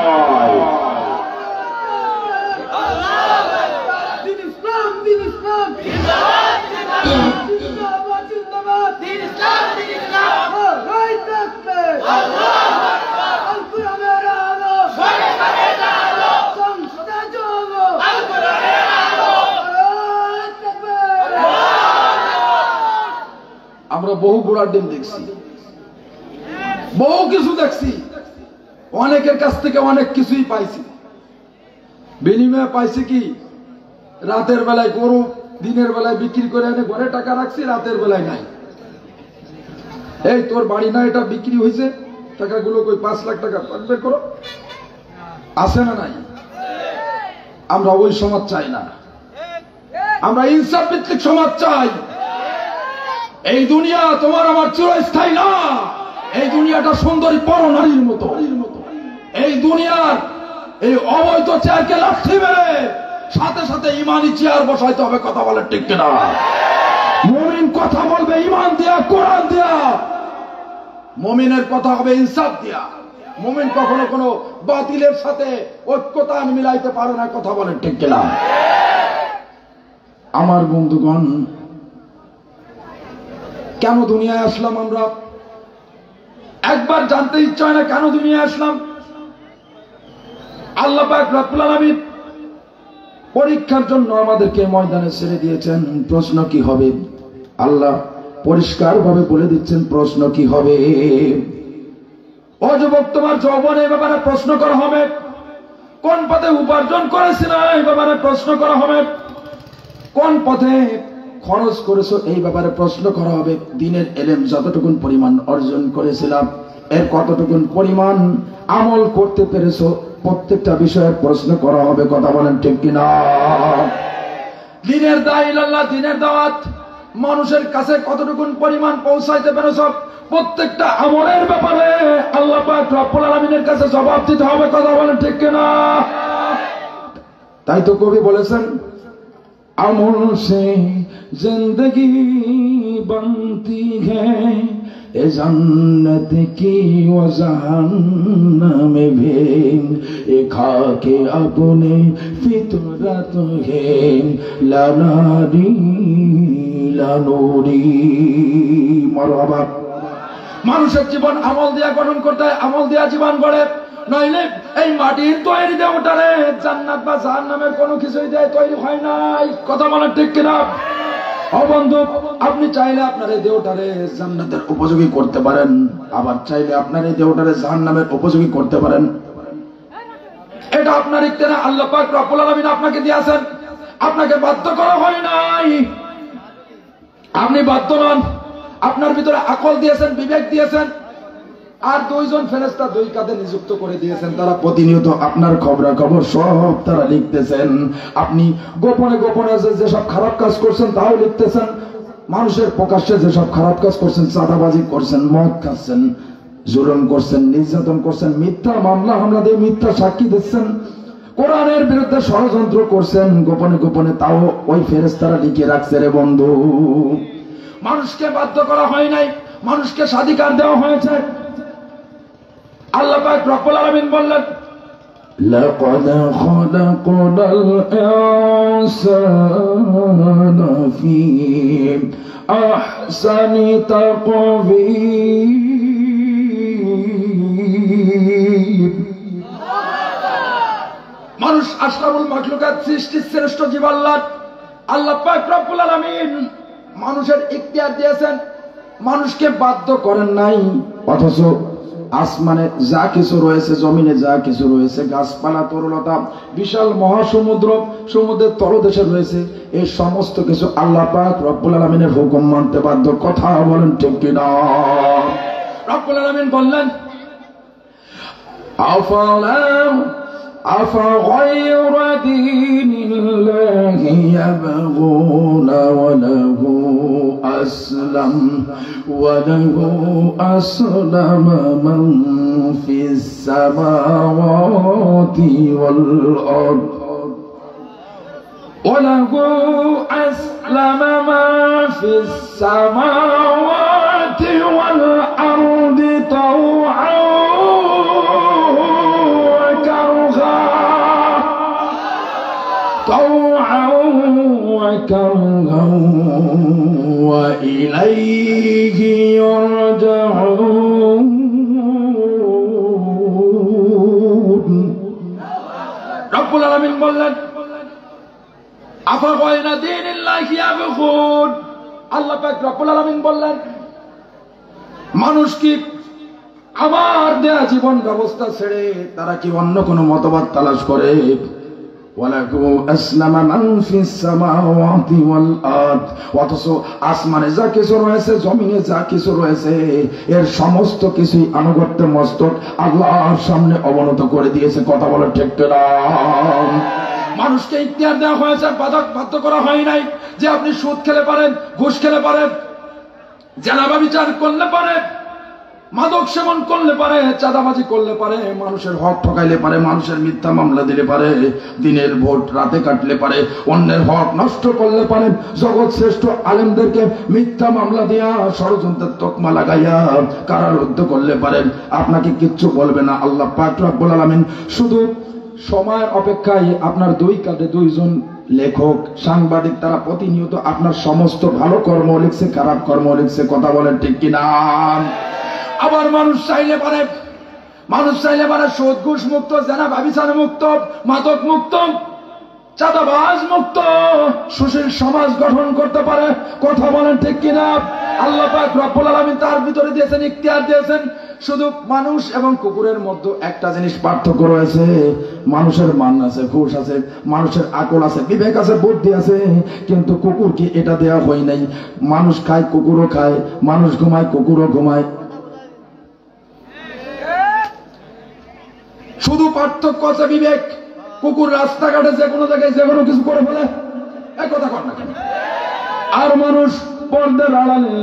Speaker 2: আমরা বহু ঘোড়ার ডিম দেখছি, বহু কিছু দেখছি, অনেকের কাছ থেকে অনেক কিছুই পাইছি। বিনিময়ে পাইছি কি? রাতের বেলায় গরু দিনের বেলায় বিক্রি করে এনে ঘরে টাকা রাখছি, রাতের বেলায় নাই। এই তোর বাড়ি না এটা বিক্রি হয়েছে, টাকাগুলো কই? 5 লাখ টাকা বের করো। আছে না নাই? আমরা ওই সমাজ চাই না, আমরা ইনসাফ ভিত্তিক সমাজ চাই। এই দুনিয়া তোমার আমার চিরস্থায়ী না। এই দুনিয়াটা সুন্দরী পরনারীর মতো। এই দুনিয়ার এই অবৈধ চেয়ারকে লাঠি মেরে সাথে সাথে ইমানি চেয়ার বসাইতে হবে। কথা বলে ঠিক কিনা? মুমিন কথা বলবে ইমান দিয়া, কোরআন দিয়া। মুমিনের কথা হবে ইনসাফ দিয়া। মুমিন কখনো কোনো বাতিলের সাথে ঐক্যতা মিলাইতে পারে না। কথা বলে ঠিক কিনা? আমার বন্ধুগণ, কেন দুনিয়ায় আসলাম আমরা? একবার জানতে ইচ্ছা হয় না কেন দুনিয়ায় আসলাম? আল্লাহ পাক রব্বুল আলামিন পরীক্ষার জন্য আমাদেরকে ময়দানে ছেড়ে দিয়েছেন। প্রশ্ন কি হবে? আল্লাহ পরিষ্কার ভাবে বলে দিচ্ছেন প্রশ্ন কি হবে। ও যুবক, তোমার যৌবনের ব্যাপারে প্রশ্ন করা হবে। কোন পথে উপার্জন করেছিল এই ব্যাপারে প্রশ্ন করা হবে। কোন পথে খরচ করেছো এই ব্যাপারে প্রশ্ন করা হবে। দিনের এলেম যতটুকুন পরিমাণ অর্জন করেছিলাম এর কতটুকুন পরিমাণ আমল করতে পেরেছো, প্রত্যেকটা বিষয়ের প্রশ্ন করা হবে। কথা বলেন ঠিক কিনা? দিনের দাইলাল্লাহ, দিনের দাওয়াত মানুষের কাছে কতটুকুন পরিমাণ পৌঁছাইতে পেরেছো, প্রত্যেকটা আমলের ব্যাপারে আল্লাহ পাক রব্বুল আলামিনের কাছে জবাব দিতে হবে। কথা বলেন ঠিক কিনা? তাই তো কবি বলেছেন, अमल से जिंदगी बनती है, ए जन्नत की व जहन्नम भी, ए खाके अपने फितरत है, ला नारी ला नूरी। मरहबा। মানুষের জীবন আমল দিয়া গঠন করতে হয়, আমল দিয়া জীবন গড়ে, নইলে এই মাটির তৈরি দেওটারে জান্নাত বা জাহান্নামের কোনো কিছুই দেয় তৈরি হয় নাই। কথা বলার ঠিক কিনা? ও বন্ধু, আপনি চাইলে আপনার এই দেহটারে জান্নাতের উপযোগী করতে পারেন, আবার চাইলে আপনার এই দেহটারে জাহান্নামের উপযোগী করতে পারেন। এটা আপনার ইখতিয়ারে আল্লাহ পাক রব্বুল আলামিন আপনাকে দিয়েছেন, আপনাকে বাধ্য করা হয় নাই। আপনি বাধ্য নন, আপনার ভিতরে আকল দিয়েছেন, বিবেক দিয়েছেন, আর দুইজন ফেরেশতা দুই কাঁধে নিযুক্ত করে দিয়েছেন, তারা প্রতিনিয়ত আপনার খবরাখবর সব তারা লিখতেছেন। আপনি গোপনে গোপনে যেসব খারাপ কাজ করছেন তাও লিখতেছেন, মানুষের প্রকাশ্যে যেসব খারাপ কাজ করছেন, চাঁদাবাজি করছেন, মদ খাচ্ছেন, জুলুম করছেন, নির্যাতন করছেন, মিথ্যা মামলা হামলা দিয়ে মিথ্যা সাক্ষী দিচ্ছেন, কোরআনের বিরুদ্ধে ষড়যন্ত্র করছেন গোপনে গোপনে, তাও ওই ফেরেশতারা লিখে রাখছে রে বন্ধু। মানুষকে বাধ্য করা হয় নাই, মানুষকে স্বাধিকার দেওয়া হয়েছে। আল্লাহ পাক রব্বুল আলামিন বললেন, লাকাদ খালাকনাল ইনসানা ফি আহসানি তাকওয়িম। মানুষ আশরাফুল মাখলুকাত, সৃষ্টির শ্রেষ্ঠ জীব আল্লাহ। আল্লাহ পাক রব্বুল আলামিন মানুষের ইখতিয়ার দিয়েছেন, মানুষকে বাধ্য করেন নাই। অথচ আসমানে যা কিছু রয়েছে, জমিনে যা কিছু রয়েছে, গাছপালা, তরুলতা, বিশাল মহাসমুদ্র, সমুদ্রের তলদেশে রয়েছে, এই সমস্ত কিছু আল্লাহ পাক রব্বুল আলামিনের হুকুম মানতে বাধ্য। কথা বলেন ঠিক কিনা? রব্বুল আলামিন বললেন, أفغير دين الله يبغون وله أسلم من في السماوات والأرض وله أسلم من في السماوات والأرض طوعا وكرها وإليه يرجعون। রব্বুল আলামিন বললেন, আফাগায়রা দীনিল্লাহি ইয়াবগুন। আল্লাহ পাক রব্বুল আলামিন বললেন, মানুষ কি আমার দেয়া জীবন ব্যবস্থা ছেড়ে তারা কি অন্য কোন মতবাদ তালাশ করে? অথচ আসমানে যা কিছু রয়েছে, জমিনে যা কিছু রয়েছে, এর সমস্ত কিছুই আনুগত্য মস্তক আল্লাহর সামনে অবনত করে দিয়েছে। কথা বলে ঠিক না? মানুষকে ইখতিয়ার দেওয়া হয়েছে, বাধ্য করা হয় নাই যে আপনি সুদ খেলে পারেন, ঘুষ খেলে পারেন, জেনাবা বিচার করলে পারেন, মাদক সেবন করলে পারে, চাঁদাবাজি করলে পারে, মানুষের হক ঠকাইলে পারে, মানুষের মিথ্যা মামলা দিলে পারে, দিনের ভোট রাতে কাটলে পারে, অন্যের হক নষ্ট করলে পারে, জগৎ শ্রেষ্ঠ আলেমদেরকে মিথ্যা মামলা দিয়া ষড়যন্ত্রের তকমা লাগাইয়া কারারুদ্ধ করলে পারে, আপনাকে কিচ্ছু বলবে না। আল্লাহ পাক রব্বুল আলামিন শুধু সময়ের অপেক্ষায় আপনার দুই কাঁধে দুইজন লেখক, সাংবাদিক, তারা প্রতিনিয়ত আপনার সমস্ত ভালো কর্ম লিখছে, খারাপ কর্ম লিখছে। কথা বলেন ঠিক কিনা? আবার মানুষ চাইলে পারে সুদ ঘুষ মুক্ত, জেনা ব্যভিচার মুক্ত, মাদক মুক্ত, চাঁদাবাজ মুক্ত, সুশীল সমাজ গঠন করতে পারে। কথা বলেন ঠিক কিনা? আল্লাহ পাক রব্বুল আলামিন তার ভিতরে দিয়েছেন, ইখতিয়ার দিয়েছেন। শুধু মানুষ এবং কুকুরের মধ্যে একটা জিনিস পার্থক্য রয়েছে, মানুষের মান আছে, ঘুষ আছে, মানুষের আকল আছে, বিবেক আছে, বুদ্ধি আছে, কিন্তু কুকুরকে এটা দেওয়া হয় নাই। মানুষ খায়, কুকুরও খায়, মানুষ ঘুমায়, কুকুরও ঘুমায়। শুধু পার্থক্য আছে বিবেক। কুকুর রাস্তাঘাটে যে কোনো জায়গায় যে কোনো কিছু করে ফেলে, এক কথা কর না কেন? আর মানুষ পর্দার আড়ালে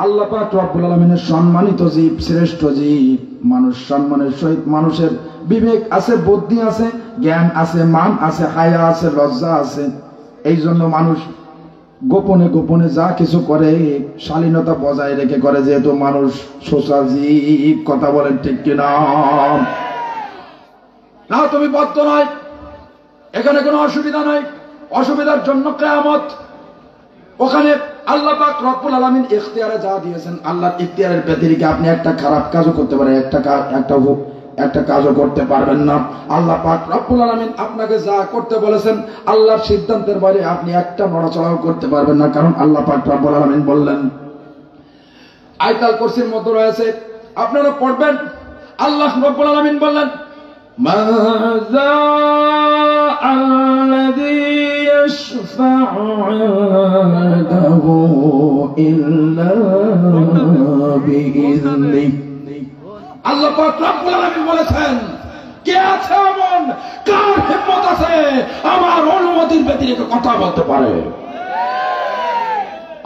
Speaker 2: আল্লাহ পাক রব্বুল আলামিনের সম্মানিত জীব, শ্রেষ্ঠ জীব। মানুষ সম্মানের সহিত, মানুষের বিবেক আছে, বুদ্ধি আছে, জ্ঞান আছে, মান আছে, হায়া আছে, লজ্জা আছে, এই জন্য মানুষ গোপনে গোপনে যা কিছু করে শালীনতা বজায় রেখে করে, যেহেতু মানুষ সোশ্যাল জীব। কথা বলেন ঠিক কিনা? না, তুমি বদ্ধ নয়, এখানে কোনো অসুবিধা নাই। অসুবিধার জন্য কিয়ামত। ওখানে আল্লাহ পাক রব্বুল আলামিন ইখতিয়ারে যা দিয়েছেন, আল্লাহর ইখতিয়ারের ব্যতিরেকে আপনি একটা খারাপ কাজও করতে পারেন, একটা কাজও করতে পারবেন না। আল্লাহ পাক রব্বুল আলামিন আপনাকে যা করতে বলেছেন, আল্লাহর সিদ্ধান্তের বাইরে আপনি একটা নড়াচড়াও করতে পারবেন না। কারণ আল্লাহ পাক রব্বুল আলামিন বললেন, আয়াতুল কুরসির মধ্যে রয়েছে, আপনারা পড়বেন, আল্লাহ রব্বুল আলামিন বললেন, মাযা আল্লাযী ইয়াশফা'ু ইনদাহু ইল্লা বিইذনিহি। আল্লাহ পাক রব্বুল আলামিন বলেছেন, কে আছে এমন, কার হিম্মত আছে আমার অনুমতির ব্যতিরেকে কথা বলতে পারে?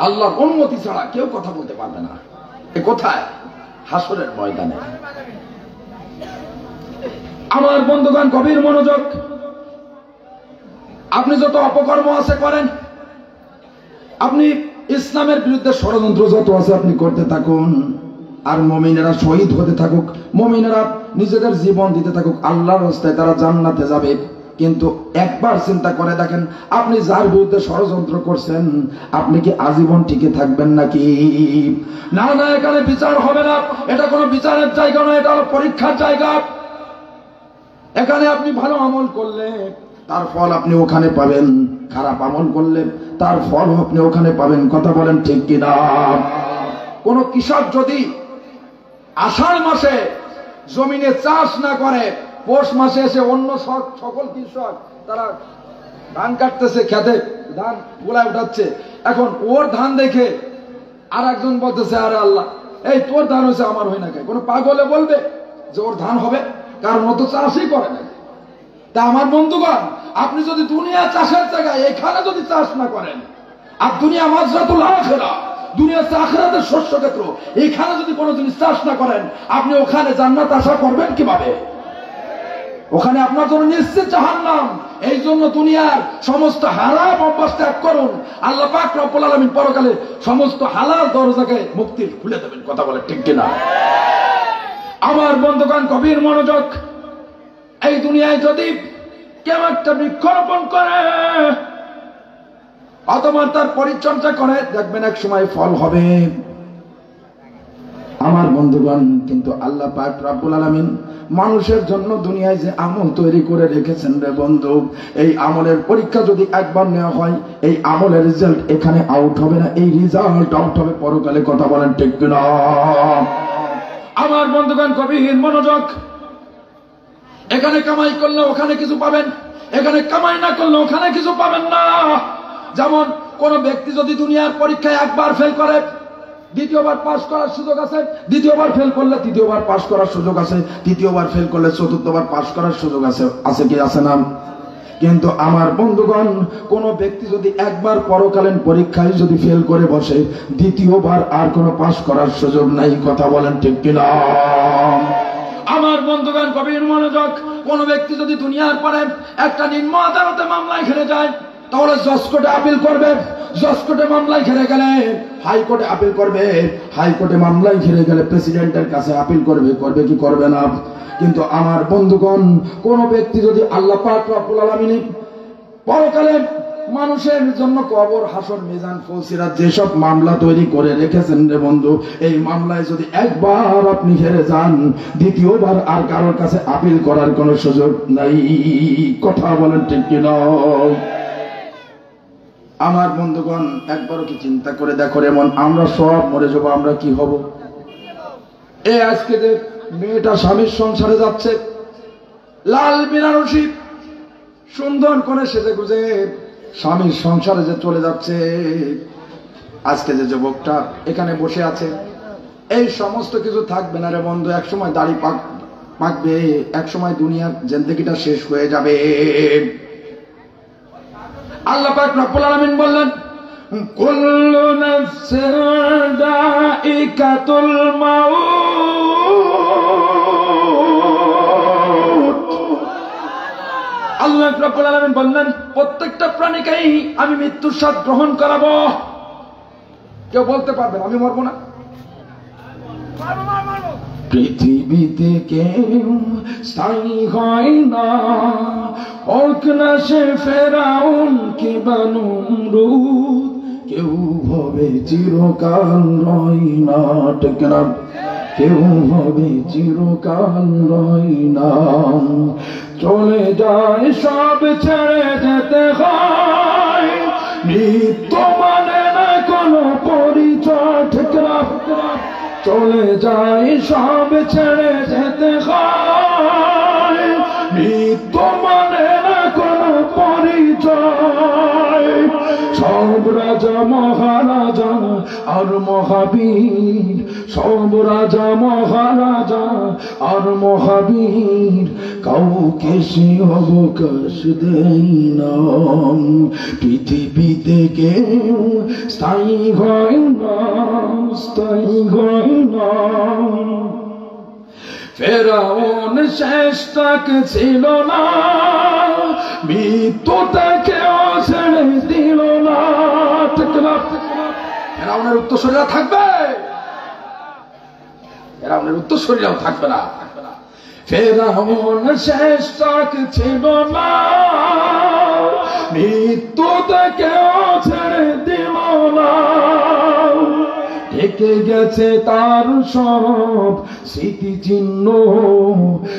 Speaker 2: আল্লাহর অনুমতি ছাড়া কেউ কথা বলতে পারবে না। এ কোথায়? হাসরের ময়দানে। আমার বন্ধুগণ, গভীর মনোযোগ। আপনি যত অপকর্ম আছে করেন, আপনি ইসলামের বিরুদ্ধে ষড়যন্ত্র যত আছে আপনি করতে থাকুন, আর মুমিনেরা শহীদ হতে থাকুক, মুমিনেরা নিজেদের জীবন দিতে থাকুক, আল্লাহর রাস্তায় তারা জান্নাতে যাবে। কিন্তু একবার চিন্তা করে দেখেন, আপনি যার বিরুদ্ধে ষড়যন্ত্র করছেন, আপনি কি আজীবন টিকে থাকবেন নাকি? না না, এখানে বিচার হবে না। এটা কোনো বিচারের জায়গা নয়, এটা হলো পরীক্ষার জায়গা। এখানে আপনি ভালো আমল করলে তার ফল আপনি ওখানে পাবেন, খারাপ আমল করলে তার ফল আপনি ওখানে পাবেন। কথা বলেন ঠিক কিনা? কোন কৃষক যদি আষাঢ় মাসে জমিনে চাষ না করে, পৌষ মাসে এসে অন্য সকল কৃষক তারা ধান কাটতেছে, খেতে ধান গোলায় উঠাচ্ছে, এখন ওর ধান দেখে আর একজন বলতেছে, আরে আল্লাহ, এই তোর ধান হয়েছে, আমার হয় না। কোন পাগলে বলবে যে ওর ধান হবে? কারণ ও তো চাষই করে না। তা আমার বন্ধুগণ, আপনি যদি দুনিয়া চাষের জায়গায় এখানে যদি চাষ না করেন, আর দুনিয়া মাজরাতুল আখিরাহ, দুনিয়া আখিরাতের শস্য ক্ষেত্র, এখানে যদি কোনো জিনিস চাষ না করেন, আপনি ওখানে জান্নাত আশা করবেন কিভাবে? ওখানে আপনার জন্য নিশ্চিত জাহান্নাম। এই জন্য দুনিয়ার সমস্ত হারাম অভ্যাস ত্যাগ করুন। আল্লাহ পাক রব্বুল আলামিন পরকালে সমস্ত হালাল দরজাকে মুক্তির খুলে দেবেন। কথা বলে ঠিক কিনা? আমার বন্ধুগণ, গভীর মনোযোগ। এই দুনিয়ায় যদি কেউ একটা বৃক্ষরোপণ করে অথবা তার পরিচর্যা করে, দেখবেন এক সময় ফল হবে। আমার বন্ধুগণ, কিন্তু আল্লাহ পাক রব্বুল আলামিন মানুষের জন্য দুনিয়ায় যে আমল তৈরি করে রেখেছেন রে বন্ধু, এই আমলের পরীক্ষা যদি একবার নেওয়া হয়, এই আমলের রেজাল্ট এখানে আউট হবে না, এই রেজাল্ট আউট হবে পরকালে। কথা বলেন ঠিক কিনা? আমার বন্ধুগণ, গভীর মনোযোগ। এখানে কামাই করলে ওখানে কিছু পাবেন, এখানে কামাই না করলে ওখানে কিছু পাবেন না। যেমন কোন ব্যক্তি যদি দুনিয়ার পরীক্ষায় একবার ফেল করে, দ্বিতীয়বার পাস করার সুযোগ আছে, দ্বিতীয়বার ফেল করলে তৃতীয়বার পাস করার সুযোগ আছে, তৃতীয়বার ফেল করলে চতুর্থবার পাস করার সুযোগ আছে। আছে কি আছে না? কিন্তু আমার বন্ধুগণ, কোন ব্যক্তি যদি একবার পরকালীন পরীক্ষায় যদি ফেল করে বসে, দ্বিতীয়বার আর কোনো পাস করার সুযোগ নাই। কথা বলেন ঠিক কিনা? আমার বন্ধুগণ, গভীর মনোযোগ। কোন ব্যক্তি যদি দুনিয়ার পরে একটা নিম্ন আদালতে মামলায় হেরে যায়, তাহলে জজ কোর্টে আপিল করবে, জজ কোর্টে মামলায় হেরে গেলে হাইকোর্টে আপিল করবে, হাইকোর্টে মামলায় হেরে গেলে প্রেসিডেন্টের কাছে আপিল করবে। করবে কি করবে না? কিন্তু আমার বন্ধুগণ, কোন ব্যক্তি যদি আল্লাহ পাক রব্বুল আলামিন পরকালে মানুষের জন্য কবর, হাসর, মিজান, ফুলসিরাত যেসব মামলা তৈরি করে রেখেছেন রে বন্ধু, এই মামলায় যদি একবার আপনি হেরে যান, দ্বিতীয়বার আর কারোর কাছে আপিল করার কোনো সুযোগ নাই। কথা বলেন ঠিক কিনা? আমার বন্ধুগণ, একবারও কি চিন্তা করে দেখো, এমন আমরা সব মরে যাবো, আমরা কি হব? এই আজকে যে মেয়েটা স্বামীর সংসারে যাচ্ছে, লাল বেনারসি সুন্দর করে সেজে গুজে স্বামীর সংসারে যে চলে যাচ্ছে, আজকে যে যুবকটা এখানে বসে আছে, এই সমস্ত কিছু থাকবে না রে বন্ধু। এক সময় দাড়ি পাকবে, এক সময় দুনিয়ার জিন্দেগিটা শেষ হয়ে যাবে। আল্লাহ পাক রব্বুল আলামিন বললেন, কুল্লু নাফসিন যায়িকাতুল মাউত। আল্লাহ রাব্বুল আলামিন বললেন প্রত্যেকটা প্রাণীকেই আমি মৃত্যুর স্বাদ গ্রহণ করাবো। কেউ বলতে পারবে না আমি মরবো না? পৃথিবীতে কেউ স্থায়ী হয় না, হোক না সে ফেরাউন কিংবা নমরুদ, কেউ হবে চিরকাল রয় না, ঠিক না? কেউ হবে চিরকাল রয় না। চলে যায় সব ছেড়ে যেতে হয়, মৃত্যু মানে না কোনো পরিচয়, ঠিক না? চলে যায় সব ছেড়ে যেতে হয়, মৃত্যু মানে না কোনো পরিচয়। সব রাজা মহারাজা আর মহাবীর, সব রাজা মহারাজা আর মহাবীর, কাউকে সে অবকাশ দেয় না। পৃথিবীতে কেউ স্থায়ী হয় না, স্থায়ী হয় না। ফেরাউন শেষ তাকে ছিল না, মৃত্যু তাকেও ছেড়ে দিল না, ঠিক না? ফেরাউনের উত্তরসূরিরা থাকবে, ফেরাউনের উত্তরসূরিরাও থাকবে না। ফেরাউন শেষ তাকে ছিল না, মৃত্যু তাকেও ছেড়ে দিল না। ঢেকে গেছে তার সব স্মৃতিচিহ্ন,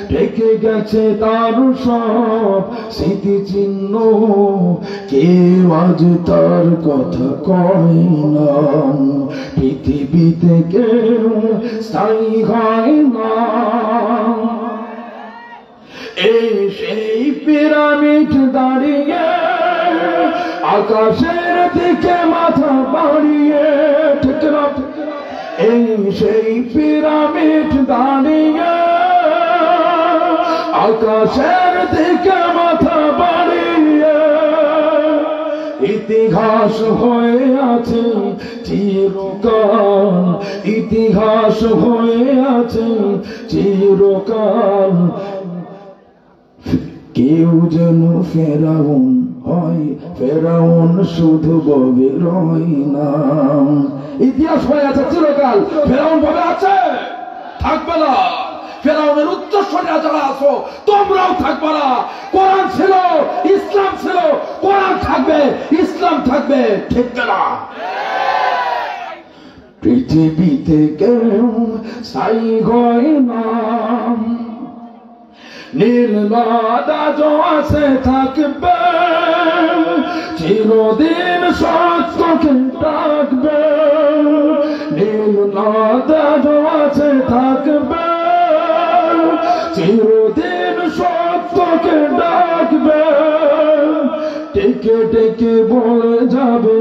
Speaker 2: ঢেকে গেছে তার সব স্মৃতিচিহ্ন, কেউ আজ তার কথা কয় না। পৃথিবীতে কেউ স্থায়ী হয় না। এই সেই পিরামিড দাঁড়িয়ে আকাশের দিকে মাথা বাড়িয়ে, ঠিক না? এই সেই পিরামিড দাঁড়িয়ে আকাশের দিকে মাথা বাড়িয়ে, ইতিহাস হয়ে আছে চিরকাল, ইতিহাস হয়ে আছে চিরকাল। কেউ যেন ফেরাউন হয়, ফেরাউন শুধু ববে রয় না। ইতিহাস হয়ে আছে চিরকাল, ফেরাউন ববে আছে, থাকবে না। ফেরাউনের উত্তরসূরিরা যারা আছো তোমরাও থাকবে না। কোরআন ছিল, ইসলাম ছিল, কোরআন থাকবে, ইসলাম থাকবে, ঠিক না? পৃথিবীতে কেউ স্থায়ী হয় না, নির্লজ্জ আছে থাকবে, চিরদিন সত্যকে ডাকবে। নির্লজ্জ আছে থাকবে, চিরদিন সত্যকে ডাকবে। ডেকে ডেকে বলে যাবে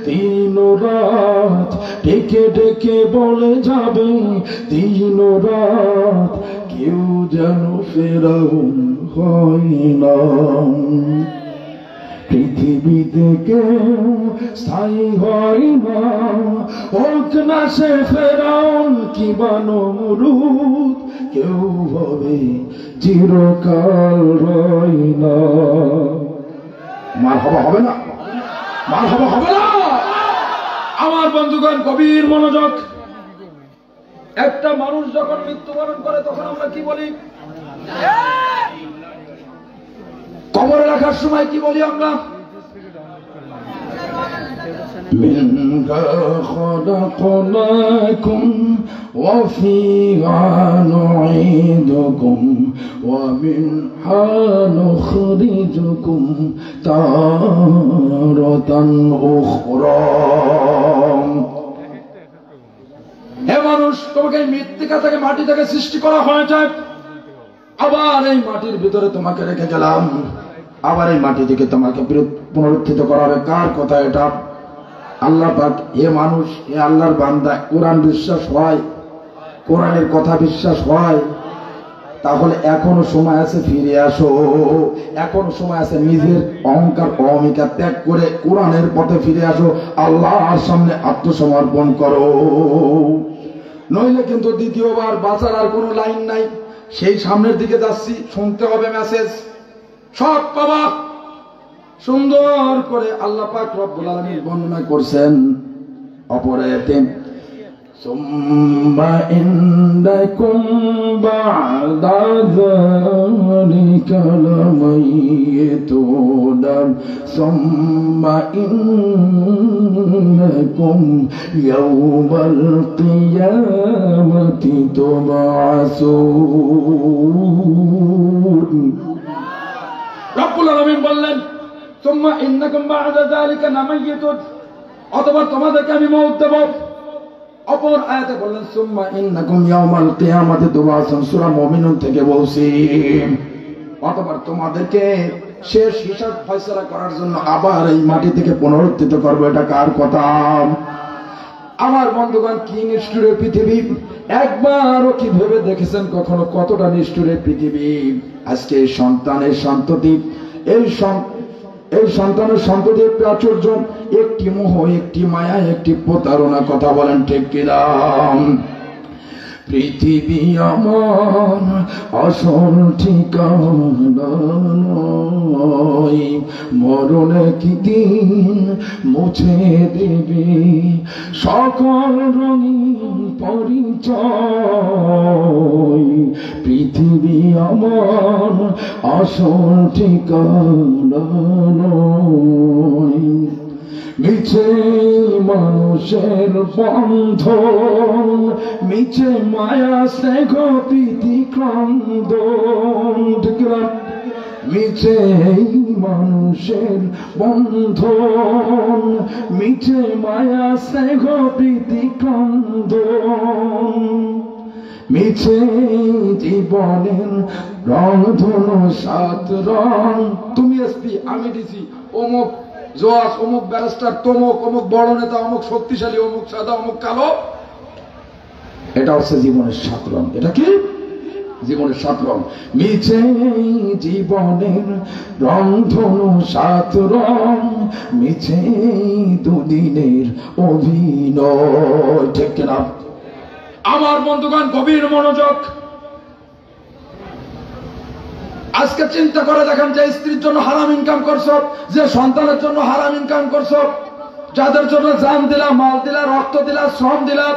Speaker 2: দিন রাত, ডেকে ডেকে বলে যাবে দিন রাত, কেউ যেন ফেরাউন হয় না। পৃথিবীতে কেউ স্থায়ী হয় না, হোক না সে ফেরাউন কিংবা নমরুদ, কেউ হবে চিরকাল রয় না। মার হবা হবে না, মার হবা হবে না। আমার বন্ধুগণ গভীর মনোযোগ। একটা মানুষ যখন মৃত্যুবরণ করে তখন আমরা কি বলি? কবরে রাখার সময় কি বলি আমরা? মিনহা খালাকনাকুম ওয়া ফীহা নুঈদুকুম ওয়া মিনহা নুখরিজুকুম তারাতান উখরা। হে মানুষ, তোমাকে মৃত্তিকা থেকে, মাটি থেকে সৃষ্টি করা হয়েছে, আবার এই মাটির ভিতরে তোমাকে রেখে গেলাম, আবার এই মাটি থেকে তোমাকে পুনরুত্থিত করা হবে। কার কথা এটা? আল্লাহ পাক। হে মানুষ, হে আল্লাহর বান্দা, কোরআন বিশ্বাস হয়, কোরআনের কথা বিশ্বাস হয়, তাহলে এখনো সময় আছে, ফিরে আসো। এখনো সময় আছে, নিজের অহংকার অহমিকা ত্যাগ করে কোরআনের পথে ফিরে আসো, আল্লাহর সামনে আত্মসমর্পণ করো। নইলে কিন্তু দ্বিতীয়বার বাঁচার আর কোনো লাইন নাই। সেই সামনের দিকে যাচ্ছি, শুনতে হবে মেসেজ, সব পাবা। সুন্দর করে আল্লাহ পাক রব্বুল আলামিন বর্ণনা করছেন অপরাতে সুম্মা ইন্নাকুম বা'দা যালিকা লামাইতুন সুম্মা ইন্নাকুম ইয়াওমাল কিয়ামাতি তুবআসুন। রব্বুল আলামিন বললেন সুম্মা ইন্নাকুম বা'দা যালিকা লামাইতুন, অথবা তোমাদেরকে আমি মওত দেব। অপর আয়াতে বললেন সুম্মা ইন্নাকুম ইয়াওমাল কিয়ামাতি তুবআসুন, সূরা মুমিনুন থেকে বলছি, অথবা তোমাদেরকে শেষ হিসাব ফয়সালা করার জন্য আবার এই মাটি থেকে পুনরুত্থিত করবো। এটা কার কথা? আমার বন্ধুগণ, কি নিষ্ঠুরের পৃথিবী! একবারও কি ভেবে দেখেছেন কখনো কতটা নিষ্ঠুরের পৃথিবী? আজকে সন্তানের সন্ততি, এই সন্তানের সন্ততির প্রাচুর্য, একটি মোহ, একটি মায়া, একটি প্রতারণা। কথা বলেন ঠিক কিনা? পৃথিবী আমার আসল ঠিকানা নয়, মরণে কি দিন মুছে দেবে সকল রঙিন পরিচয়। পৃথিবী আমার আসল ঠিকানা নয়, মিছে মানুষের বন্ধন, মিছে মায়া স্নেহ প্রীতি ক্রন্দন। মিছে মানুষের বন্ধন, মিছে মায়া স্নেহ প্রীতি ক্রন্দন, মিছে জীবনের রং ধনু সাত রং। তুমি এসপি, আমি ডিসি, অমুক জজ, অমুক ব্যারিস্টার, তমুক অমুক বড় নেতা, অমুক শক্তিশালী, অমুক সাদা, অমুক কালো। এটা হচ্ছে জীবনের সাত রং। এটা কি? জীবনের সাত রং। মিছে জীবনের রং ধনু সাত রং, মিছে দুদিনের অভিনয়। ঠিক কিনা? আমার বন্ধুগণ, গভীর মনোযোগ। আজকে চিন্তা করে দেখেন, যে স্ত্রীর জন্য হারাম ইনকাম করছো, যে সন্তানের জন্য হারাম ইনকাম করছো, যাদের জন্য জান দিলা, মাল দিলা, রক্ত দিলা, শ্রম দিলা,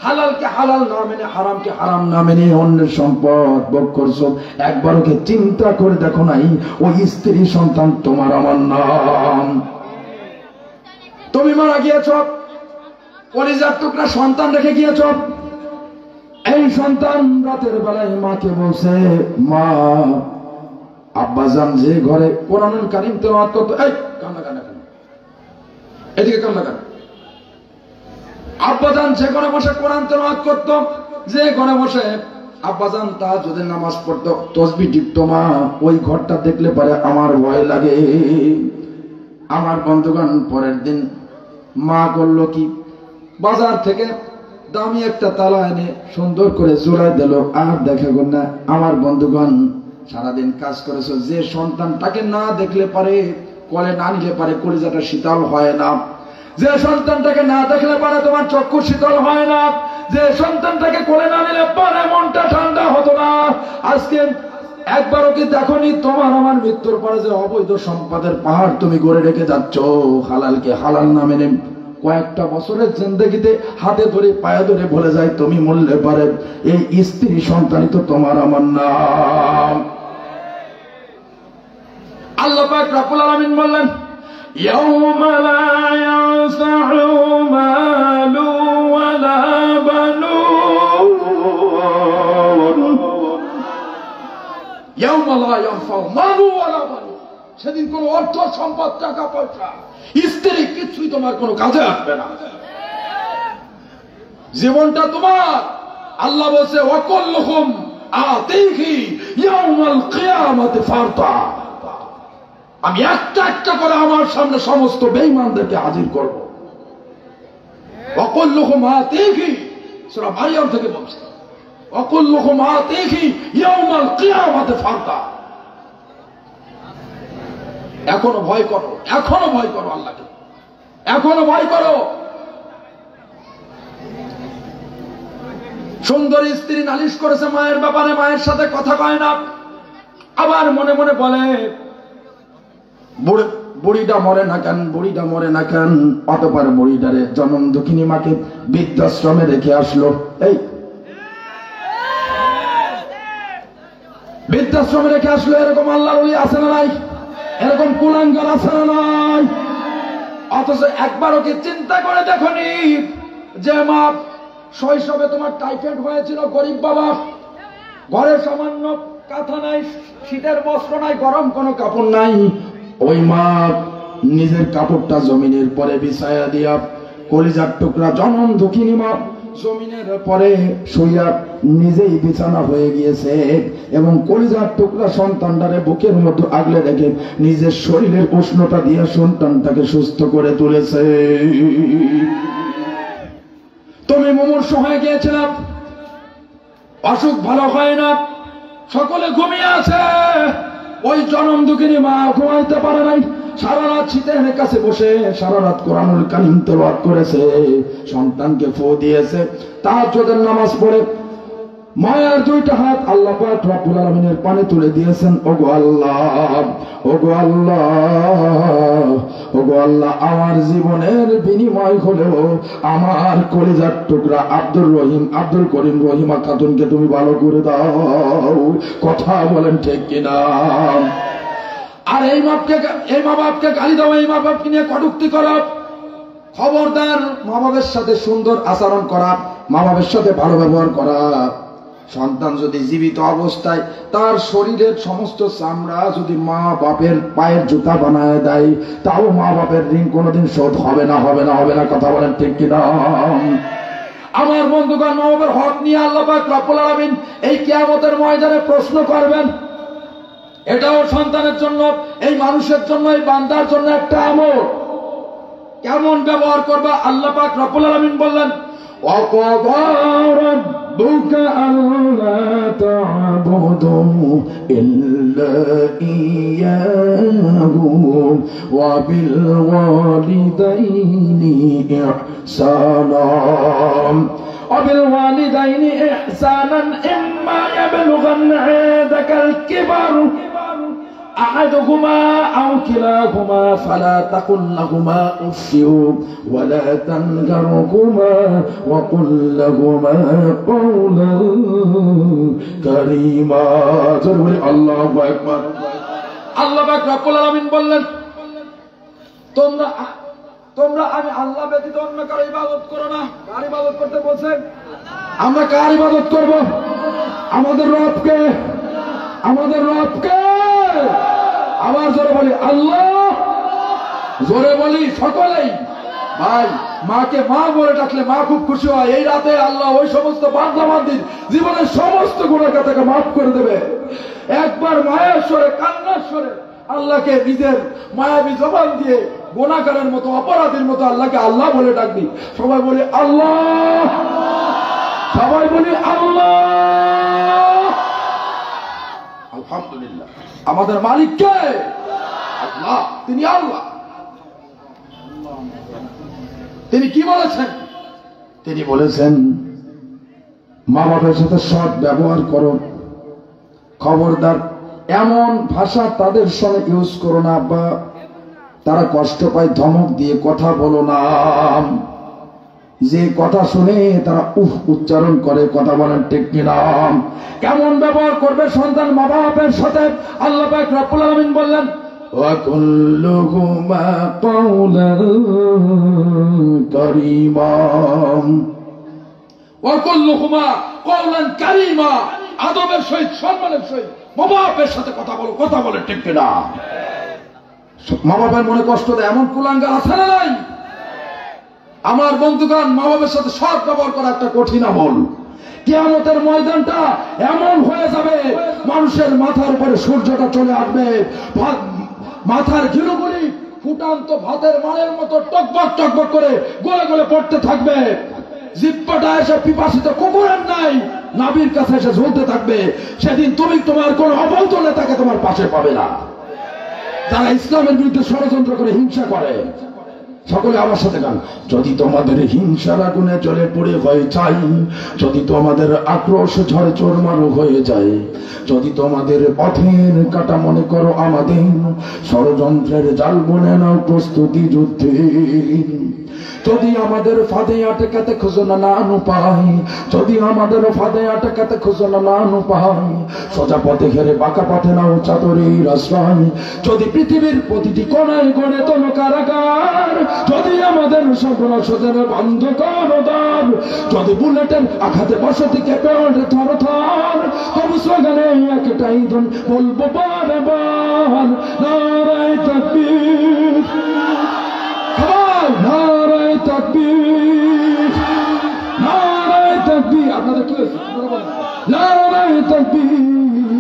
Speaker 2: হালালকে হালাল না মেনে, হারামকে হারাম না মেনে অন্যের সম্পদ ভোগ করছো, একবারও কি চিন্তা করে দেখো নাই ওই স্ত্রী সন্তান তোমার আমার নাম? তুমি মারা গিয়েছ, কলিজার টুকরা সন্তান রেখে গিয়েছ। এই সন্তান রাতের বেলায় মাকে বলছে, মা, আব্বাজান যে ঘরে কোরআনুল কারীম তেলাওয়াত করতো, এই কান্না কান্না কান্না, এদিকে কান্না কান্না। আব্বাজান যে ঘরে বসে কোরআন তেলাওয়াত করতো, যে ঘরে বসে আব্বাজান তাহাজ্জুদের নামাজ পড়তো, তাসবিহ টিপতো, মা, ওই ঘরটা দেখলে পরে আমার ভয় লাগে। আমার বন্ধুগণ, পরের দিন মা করলো কি, বাজার থেকে দামি একটা তালা এনে সুন্দর করে জোড়ায় দিল, আর দেখা গেল না। আমার বন্ধুগণ, সারাদিন কাজ করেছো, যে সন্তানটাকে না দেখলে পারে, কোলে না নিলে পারে কলিজাটা শীতল হয় না, যে সন্তানটাকে না দেখলে পারে তোমার চক্ষু শীতল হয় না, যে সন্তানটাকে কোলে না নিলে পারে মনটা ঠান্ডা হতো না। আজকে একবারও কি দেখনি তোমার আমার মৃত্যুর পরে যে অবৈধ সম্পদের পাহাড় তুমি গড়ে রেখে যাচ্ছ, হালালকে হালাল না মেনে? কয়েকটা বছরের জিন্দেগিতে হাতে ধরে পায়ে ধরে বলে যায় তুমি মরলে পারে এই স্ত্রী সন্তানই তো তোমার আমার নাম। আল্লাহ পাক রব্বুল আলামিন বললেন, ইয়াউমা লা ইয়ানফাউ মালু ওয়ালা বানুন, ইয়াউমা লা ইয়ানফাউ মালু ওয়ালা বানুন, সেদিন কোন অর্থ সম্পদ, টাকা পয়সা, স্ত্রী কিছুই তোমার কোনো কাজে আসবে না। জীবনটা তোমার। আল্লাহ বলছে, ওয়াকুল্লুহুম আতিহি ইয়াউমাল কিয়ামাতি ফারদা, আমি একটা একটা করে আমার সামনে সমস্ত বেঈমানদেরকে হাজির করব। ওয়াকুল্লুহুম আতিহি, সূরা মারইয়াম থেকে বলছে, ওয়াকুল্লুহুম আতিহি ইয়াউমাল কিয়ামাতি ফারদা। এখনো ভয় করো, এখনো ভয় করো আল্লাহকে, এখনো ভয় করো। সুন্দরী স্ত্রী নালিশ করেছে মায়ের ব্যাপারে, মায়ের সাথে কথা কয় না, আবার মনে মনে বলে বুড়িটা মরে না কেন, বুড়িটা মরে না কেন? অতপর বুড়িটারে জনম দুঃখিনী মাকে বৃদ্ধাশ্রমে রেখে আসলো। এই বৃদ্ধাশ্রমে রেখে আসলো। এরকম আল্লাহর ওলি আছে না নাই? এরকম কুলাঙ্গার আছে না নাই? অথচ একবারও কি চিন্তা করে দেখনি যে মা শৈশবে তোমার টাইফয়েড হয়েছিল, গরিব বাবা, ঘরে সামান্য কাঁথা নাই, শীতের বস্ত্র নাই, গরম কোনো কাপড় নাই, ওই মা নিজের কাপড়টা জমিনের পরে বিছায়া দিয়া, কলিজার টুকরা জনম দুঃখিনী মা জমিনের পরে শুইয়া নিজেই বিছানা হয়ে গিয়েছে এবং কলিজার টুকরা সন্তানটারে বুকের মতো আগলে রেখে নিজের শরীরের উষ্ণতা দিয়ে সন্তানটাকে সুস্থ করে তুলেছে। তুমি মুমূর্ষু হয়ে গিয়েছিলাম, অসুখ ভালো হয় না, সকলে ঘুমিয়ে আছে, ওই জনম দুঃখিনী মা ঘুমাইতে পারে নাই, সারা রাত শীতের কাছে বসে সারা রাত কোরআনুল কারীম তেলাওয়াত করেছে, সন্তানকে ফু দিয়েছে, তাহাজ্জুদের নামাজ পড়ে মায়ার দুইটা হাত আল্লাহ পাক রব্বুল আলামিনের পানে তুলে দিয়েছেন। ওগো আল্লাহ, ওগো আল্লাহ, ওগো আল্লাহ, আমার জীবনের বিনিময় হলেও আমার কলিজার টুকরা আব্দুর রহিম, আব্দুল করিম, রহিমা খাতুনকে তুমি ভালো করে দাও। কথা বলেন ঠিক কিনা? আর এই মা বাপকে গালি দাও, এই মা বাপকে নিয়ে কটূক্তি করা, খবরদার। মা বাবের সাথে সুন্দর আচরণ করা, মা বাবের সাথে ভালো ব্যবহার করা। সন্তান যদি জীবিত অবস্থায় তার শরীরের সমস্ত চামড়া যদি মা বাপের পায়ের জুতা বানায় দেয়, তাও মা বাপের ঋণ কোনোদিন শোধ হবে না, হবে না, হবে না। কথা বলেন ঠিক কিনা? আমার বন্ধুগণ, মা বাবার হক নিয়ে আল্লাহ পাক রব্বুল আলামিন এই কিয়ামতের ময়দানে প্রশ্ন করবেন। এটাও সন্তানের জন্য, এই মানুষের জন্য, এই বান্দার জন্য একটা আমল। কেমন ব্যবহার করবা? আল্লাহ পাক রব্বুল আলামিন বললেন, وَقَضَى رَبُّكَ أَلَّا تَعْبُدُوا إِلَّا إِيَّاهُ وَبِالْوَالِدَيْنِ إِحْسَانًا وبالوالدين إحسانا إما يبلغن عندك الكبر أحدهما أو كلاهما فلا تقل لهما أف ولا تنهرهما وقل لهما قولا كريما। الله أكبر। আল্লাহ পাক রব্বুল আলামিন বললেন, তোমরা আমি আল্লাহ ব্যতীত অন্য কারো ইবাদত করো না। কার ইবাদত করতে বলছেন? আমরা কার ইবাদত করব? আমাদের রবকে, আমাদের রবকে। আবার জোরে বলি আল্লাহ, জোরে বলি সকলেই। ভাই, মাকে মা বলে ডাকলে মা খুব খুশি হয়। এই রাতে আল্লাহ ওই সমস্ত বান্দা বান্দির জীবনের সমস্ত গুনাহ তাকে মাফ করে দেবে। একবার মায়ের স্বরে, কান্নার স্বরে আল্লাহকে নিজের মায়াবী জবান দিয়ে গুনাহগারের মতো, অপরাধীর মতো আল্লাহকে আল্লাহ বলে ডাকবি। সবাই বলি আল্লাহ, সবাই বলি আল্লাহ। আলহামদুলিল্লাহ। আমাদের মালিক কে? আল্লাহ। তিনি আল্লাহ। তিনি কি বলেছেন? তিনি বলেছেন, মা বাবার সাথে সৎ ব্যবহার করো, খবরদার এমন ভাষা তাদের সঙ্গে ইউজ করো না, বা তারা কষ্ট পায় ধমক দিয়ে কথা বলো না, যে কথা শুনে তারা উচ্চারণ করে। কথা বলেন ঠিক কিনা? কেমন ব্যবহার করবে সন্তান মা বাপের সাথে? আল্লাহ পাক রব্বুল আলামিন বললেন, وَقُل لَّهُمَا قَوْلًا كَرِيمًا وَقُل لَّهُمَا قَوْلًا كَرِيمًا। আদবের সহিত, সম্মানের সহিত মা বাপের সাথে কথা বলো। কথা বলেন ঠিক কিনা? মা বাবার মনে কষ্ট দেয় এমন কুলাঙ্গার আছে না নাই? আমার বন্ধুগণ, মা বাবার সাথে সৎ ব্যবহার করা একটা কঠিন আমল। কিয়ামতের ময়দানটা এমন হয়ে যাবে, মানুষের মাথার উপরে সূর্যটা চলে আসবে, মাথার ঘিলুগুলি ফুটান্ত ভাতের মানের মতো টকবক টকবক করে গলে গলে পড়তে থাকবে। জিহ্বাটা এসে পিপাসিত কুকুরের নাই নাভির কাছে এসে ঝুলতে থাকবে। সেদিন তুমি তোমার কোন অবৈধ নেতাকে তোমার পাশে পাবে না। যারা ইসলামের বিরুদ্ধে ষড়যন্ত্র করে হিংসা করে,
Speaker 3: সকলে আমার সাথে গান। যদি তোমাদের হিংসার আগুনে জ্বলে পুড়ে হয়ে যায়, যদি তোমাদের আক্রোশ ঝড়ে চোরমারু হয়ে যায়, যদি তোমাদের পথের কাটা মনে করো আমাদের, ষড়যন্ত্রের জাল বুনে নাও প্রস্তুতি যুদ্ধে। যদি আমাদের ফাঁদে আটকাতে খুঁজো না নানু পাই, যদি আমাদের ফাঁদে আটকাতে খুঁজো না নানু পাই, সোজা পথে ঘেরে বাঁকা পথে নাও চাদরের আশ্রয়। যদি পৃথিবীর প্রতিটি কোণায় গড়ে তোলো কারাগার, যদি আমাদের সর্বনাশের বন্ধ করো দ্বার, যদি বুলেটের আঘাতে বসতি কেঁপে ওঠে থর থর, তবু স্লোগানে একটাই ধন বলবো বারবার, নারায়ে তাকবীর, নারায়ে তাকবীর, নারায়ে তাকবীর। আপনাদের কি হয়েছে? নারায়ে তাকবীর।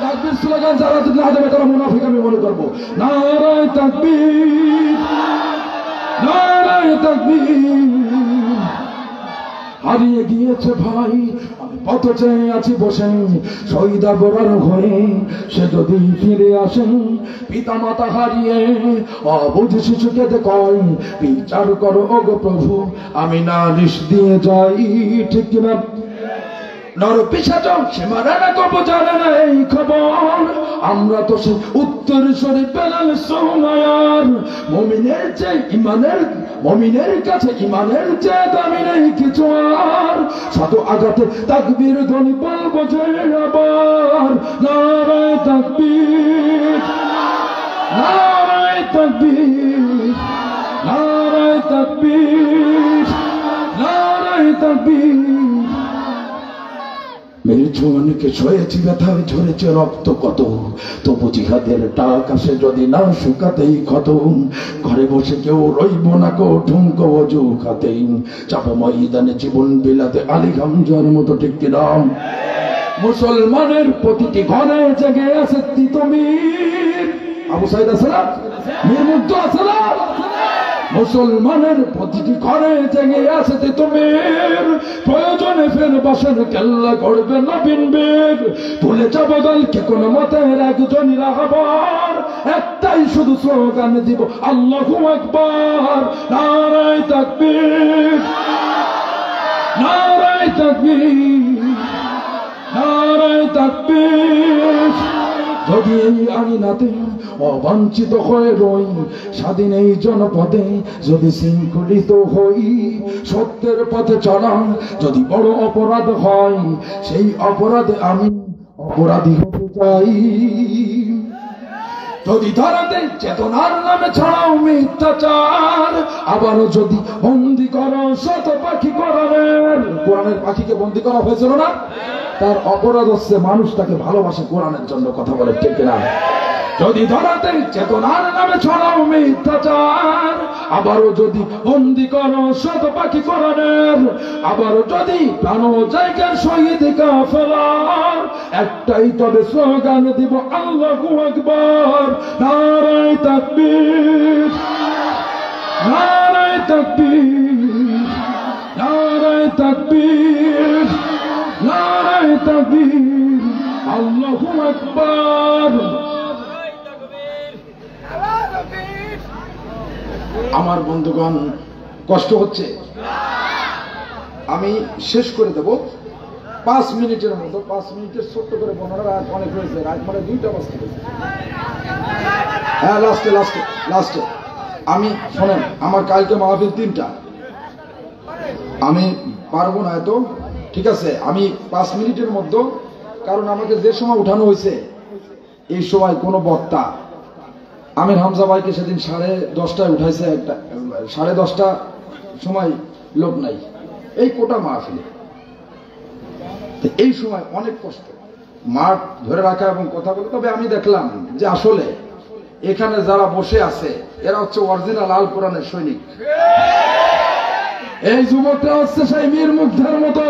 Speaker 3: তাকবীর স্লোগান যারা যদি না দেবে তারা মুনাফিক আমি মনে করবো। নারায়ে তাকবীর, নারায়ে তাকবীর। হারিয়ে গিয়েছে ভাই, আমি পথ চেয়ে আছি বসে, শহীদ আবরার হয়ে সে যদি ফিরে আসে। পিতা মাতা হারিয়ে অবুঝ শিশুকে কয়, বিচার করো ওগো প্রভু, আমি নালিশ দিয়ে যাই। ঠিক কিনা? নর পিশাচ সীমারেনা করবো জানে না এই খবর, আমরা তো সে উত্তর সরে পেলাম সোনায়ার। মমিনের চেয়ে ইমানের, মমিনের কাছে ইমানের চেয়ে দামি নেই কিছু আর। শত আঘাতে তাকবীর ধ্বনি বলবো যে আবার, নারায়ে তাকবীর, নারায়ে তাকবীর, নারায়ে তাকবীর, নারায়ে তাকবীর। মেরে জোয়ানকে ছয়েছি ব্যথায় ঝরেছে রক্ত কত, তবু জিহাদের ডাক আসে যদি না শুকাতেই ক্ষত। ঘরে বসে কেউ রইব না কো ঠুনকো অজু খাতেই, চাপো ময়দানে জীবন বিলাতে আলী হামজার মতো। ঠিক কিনা? মুসলমানের প্রতিটি ঘরে জেগে আছে তিতুমির। আবু সাইদ আছে না? মীর মুগ্ধ আছে না? মুসলমানের প্রতিটি ঘরে জেগে আছে তিতুমির। প্রয়োজনে ফের বসেন কেল্লা করবে নবীন বীর। তুলে যাব দলকে কোন মতের একজনই রাহবার, একটাই শুধু স্লোগান দিব আল্লাহু আকবার, নারায়ে তাকবীর, নারায়ে তাকবীর, নারায়ে তাকবীর। যদি এই আঙিনাতে অবাঞ্ছিত হয়ে রই, স্বাধীন এই জনপদে যদি শৃঙ্খলিত হই, সত্যের পথে চলা যদি বড় অপরাধ হয়, সেই অপরাধে আমি অপরাধী হতে চাই। যদি ধরাতে চেতনার নামে ছড়াও মিথ্যাচার, আবারও যদি বন্দি করো শত পাখি কোরআনের। কোরআনের পাখিকে বন্দি করা হয়েছিল না? তার অপরাধ হচ্ছে মানুষ তাকে ভালোবাসে কোরআনের জন্য। কথা বলে ঠিক না? যদি ধরাতে চেতনার নামে ছড়াও মিথ্যাচার, আবারও যদি বন্দি করো শত পাখি কোরআনের, আবারও যদি প্রাণ জায়গার শহীদ কাফেলার, একটাই তবে স্লোগান দিব আল্লাহু আকবার, নারায়ে তাকবীর, নারায়ে তাকবীর, নারায়ে তাকবীর, নারায়ে তাকবীর, আল্লাহু আকবার। আমার বন্ধুগণ কষ্ট হচ্ছে, আমি শেষ করে দেব 5 মিনিটের মতো। 5 মিনিটের ছোট্ট করে বর্ণনা, রাত অনেক হয়েছে, রাত মানে 2টা বাজতে হয়েছে। হ্যাঁ, লাস্টে লাস্টে লাস্টে আমি শোনেন, আমার কালকে মাহফিল 3টা, আমি পারবো না এত। ঠিক আছে, আমি 5 মিনিটের মধ্যে, কারণ আমাকে যে সময় উঠানো হয়েছে এই সময় কোনো বক্তা, আমির হামজা ভাইকে সেদিন 10:30 উঠাইছে, 10:30 সময় লোক নাই এই কোটা মাহফিলে। এই সময় অনেক কষ্ট মাঠ ধরে রাখা এবং কথা বলে। তবে আমি দেখলাম যে আসলে এখানে যারা বসে আছে এরা হচ্ছে অরিজিনাল আল কোরআনের সৈনিক। এই যুবকরা হচ্ছে সেই মীর মুগ্ধের মতো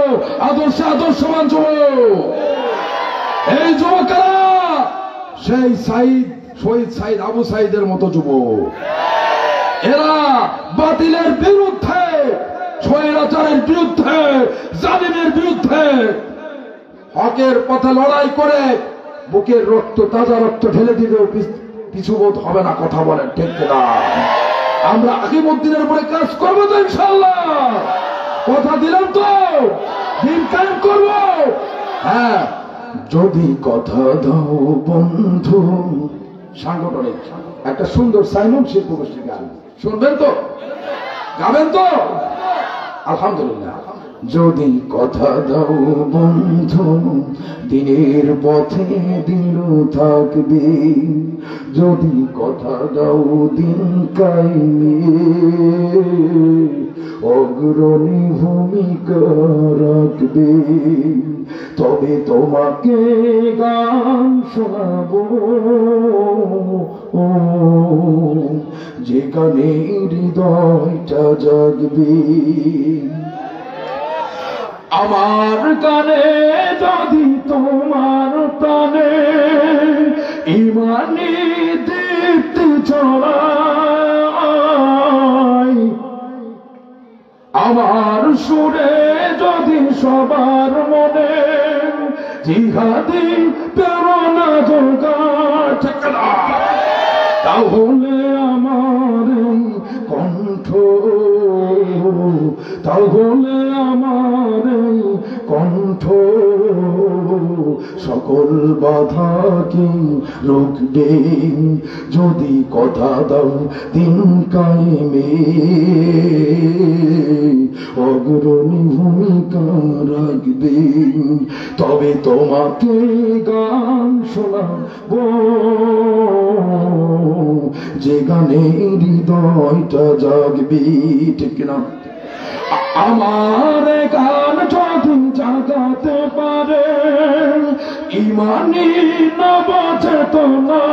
Speaker 3: আদর্শবান যুবক। এই যুবকেরা সেই শহীদ সাইদ আবু সাইদের মতো যুবক। এরা বাতিলের বিরুদ্ধে, স্বৈরাচারের বিরুদ্ধে, জালিমের বিরুদ্ধে হকের পথে লড়াই করে বুকের রক্ত, তাজা রক্ত ঢেলে দিলেও পিছুবোধ হবে না। কথা বলেন ঠিক না? আমরা আকিমুদ্দিনের উপরে কাজ করবো তো ইনশাআল্লাহ, কথা দিলাম তো, দিন কায়েম করবো। হ্যাঁ, যদি কথা দাও বন্ধু, সাংগঠনিক একটা সুন্দর সাইমন শিল্প গোষ্ঠীর গান শুনবেন তো, গাবেন তো? আলহামদুলিল্লাহ। যদি কথা দাও বন্ধু, দিনের পথে দিন থাকবে, যদি কথা দাও দিন কায়েমে অগ্রণী ভূমিকা রাখবে, তবে তোমাকে গান শোনাবো যেখানে হৃদয়টা জাগবে। আমার গানে যদি তোমার প্রাণে ইমানি দীপ্তি ছড়ায়, আমার সুরে যদি সবার মনে জিহাদি প্রেরণা জোগায়, তাহলে আমার কণ্ঠ, তাহলে আমার কণ্ঠ সকল বাধাকে রুখবে, যদি কথা দাও দিন কায়েমে অগ্রণী ভূমিকা রাখবে, তবে তোমাকে গান শোনাবো যে গানে হৃদয়টা জাগবে। ঠিক কিনা? আমার গান যদি জাগাতে পারে ইমানি নবচেতনা,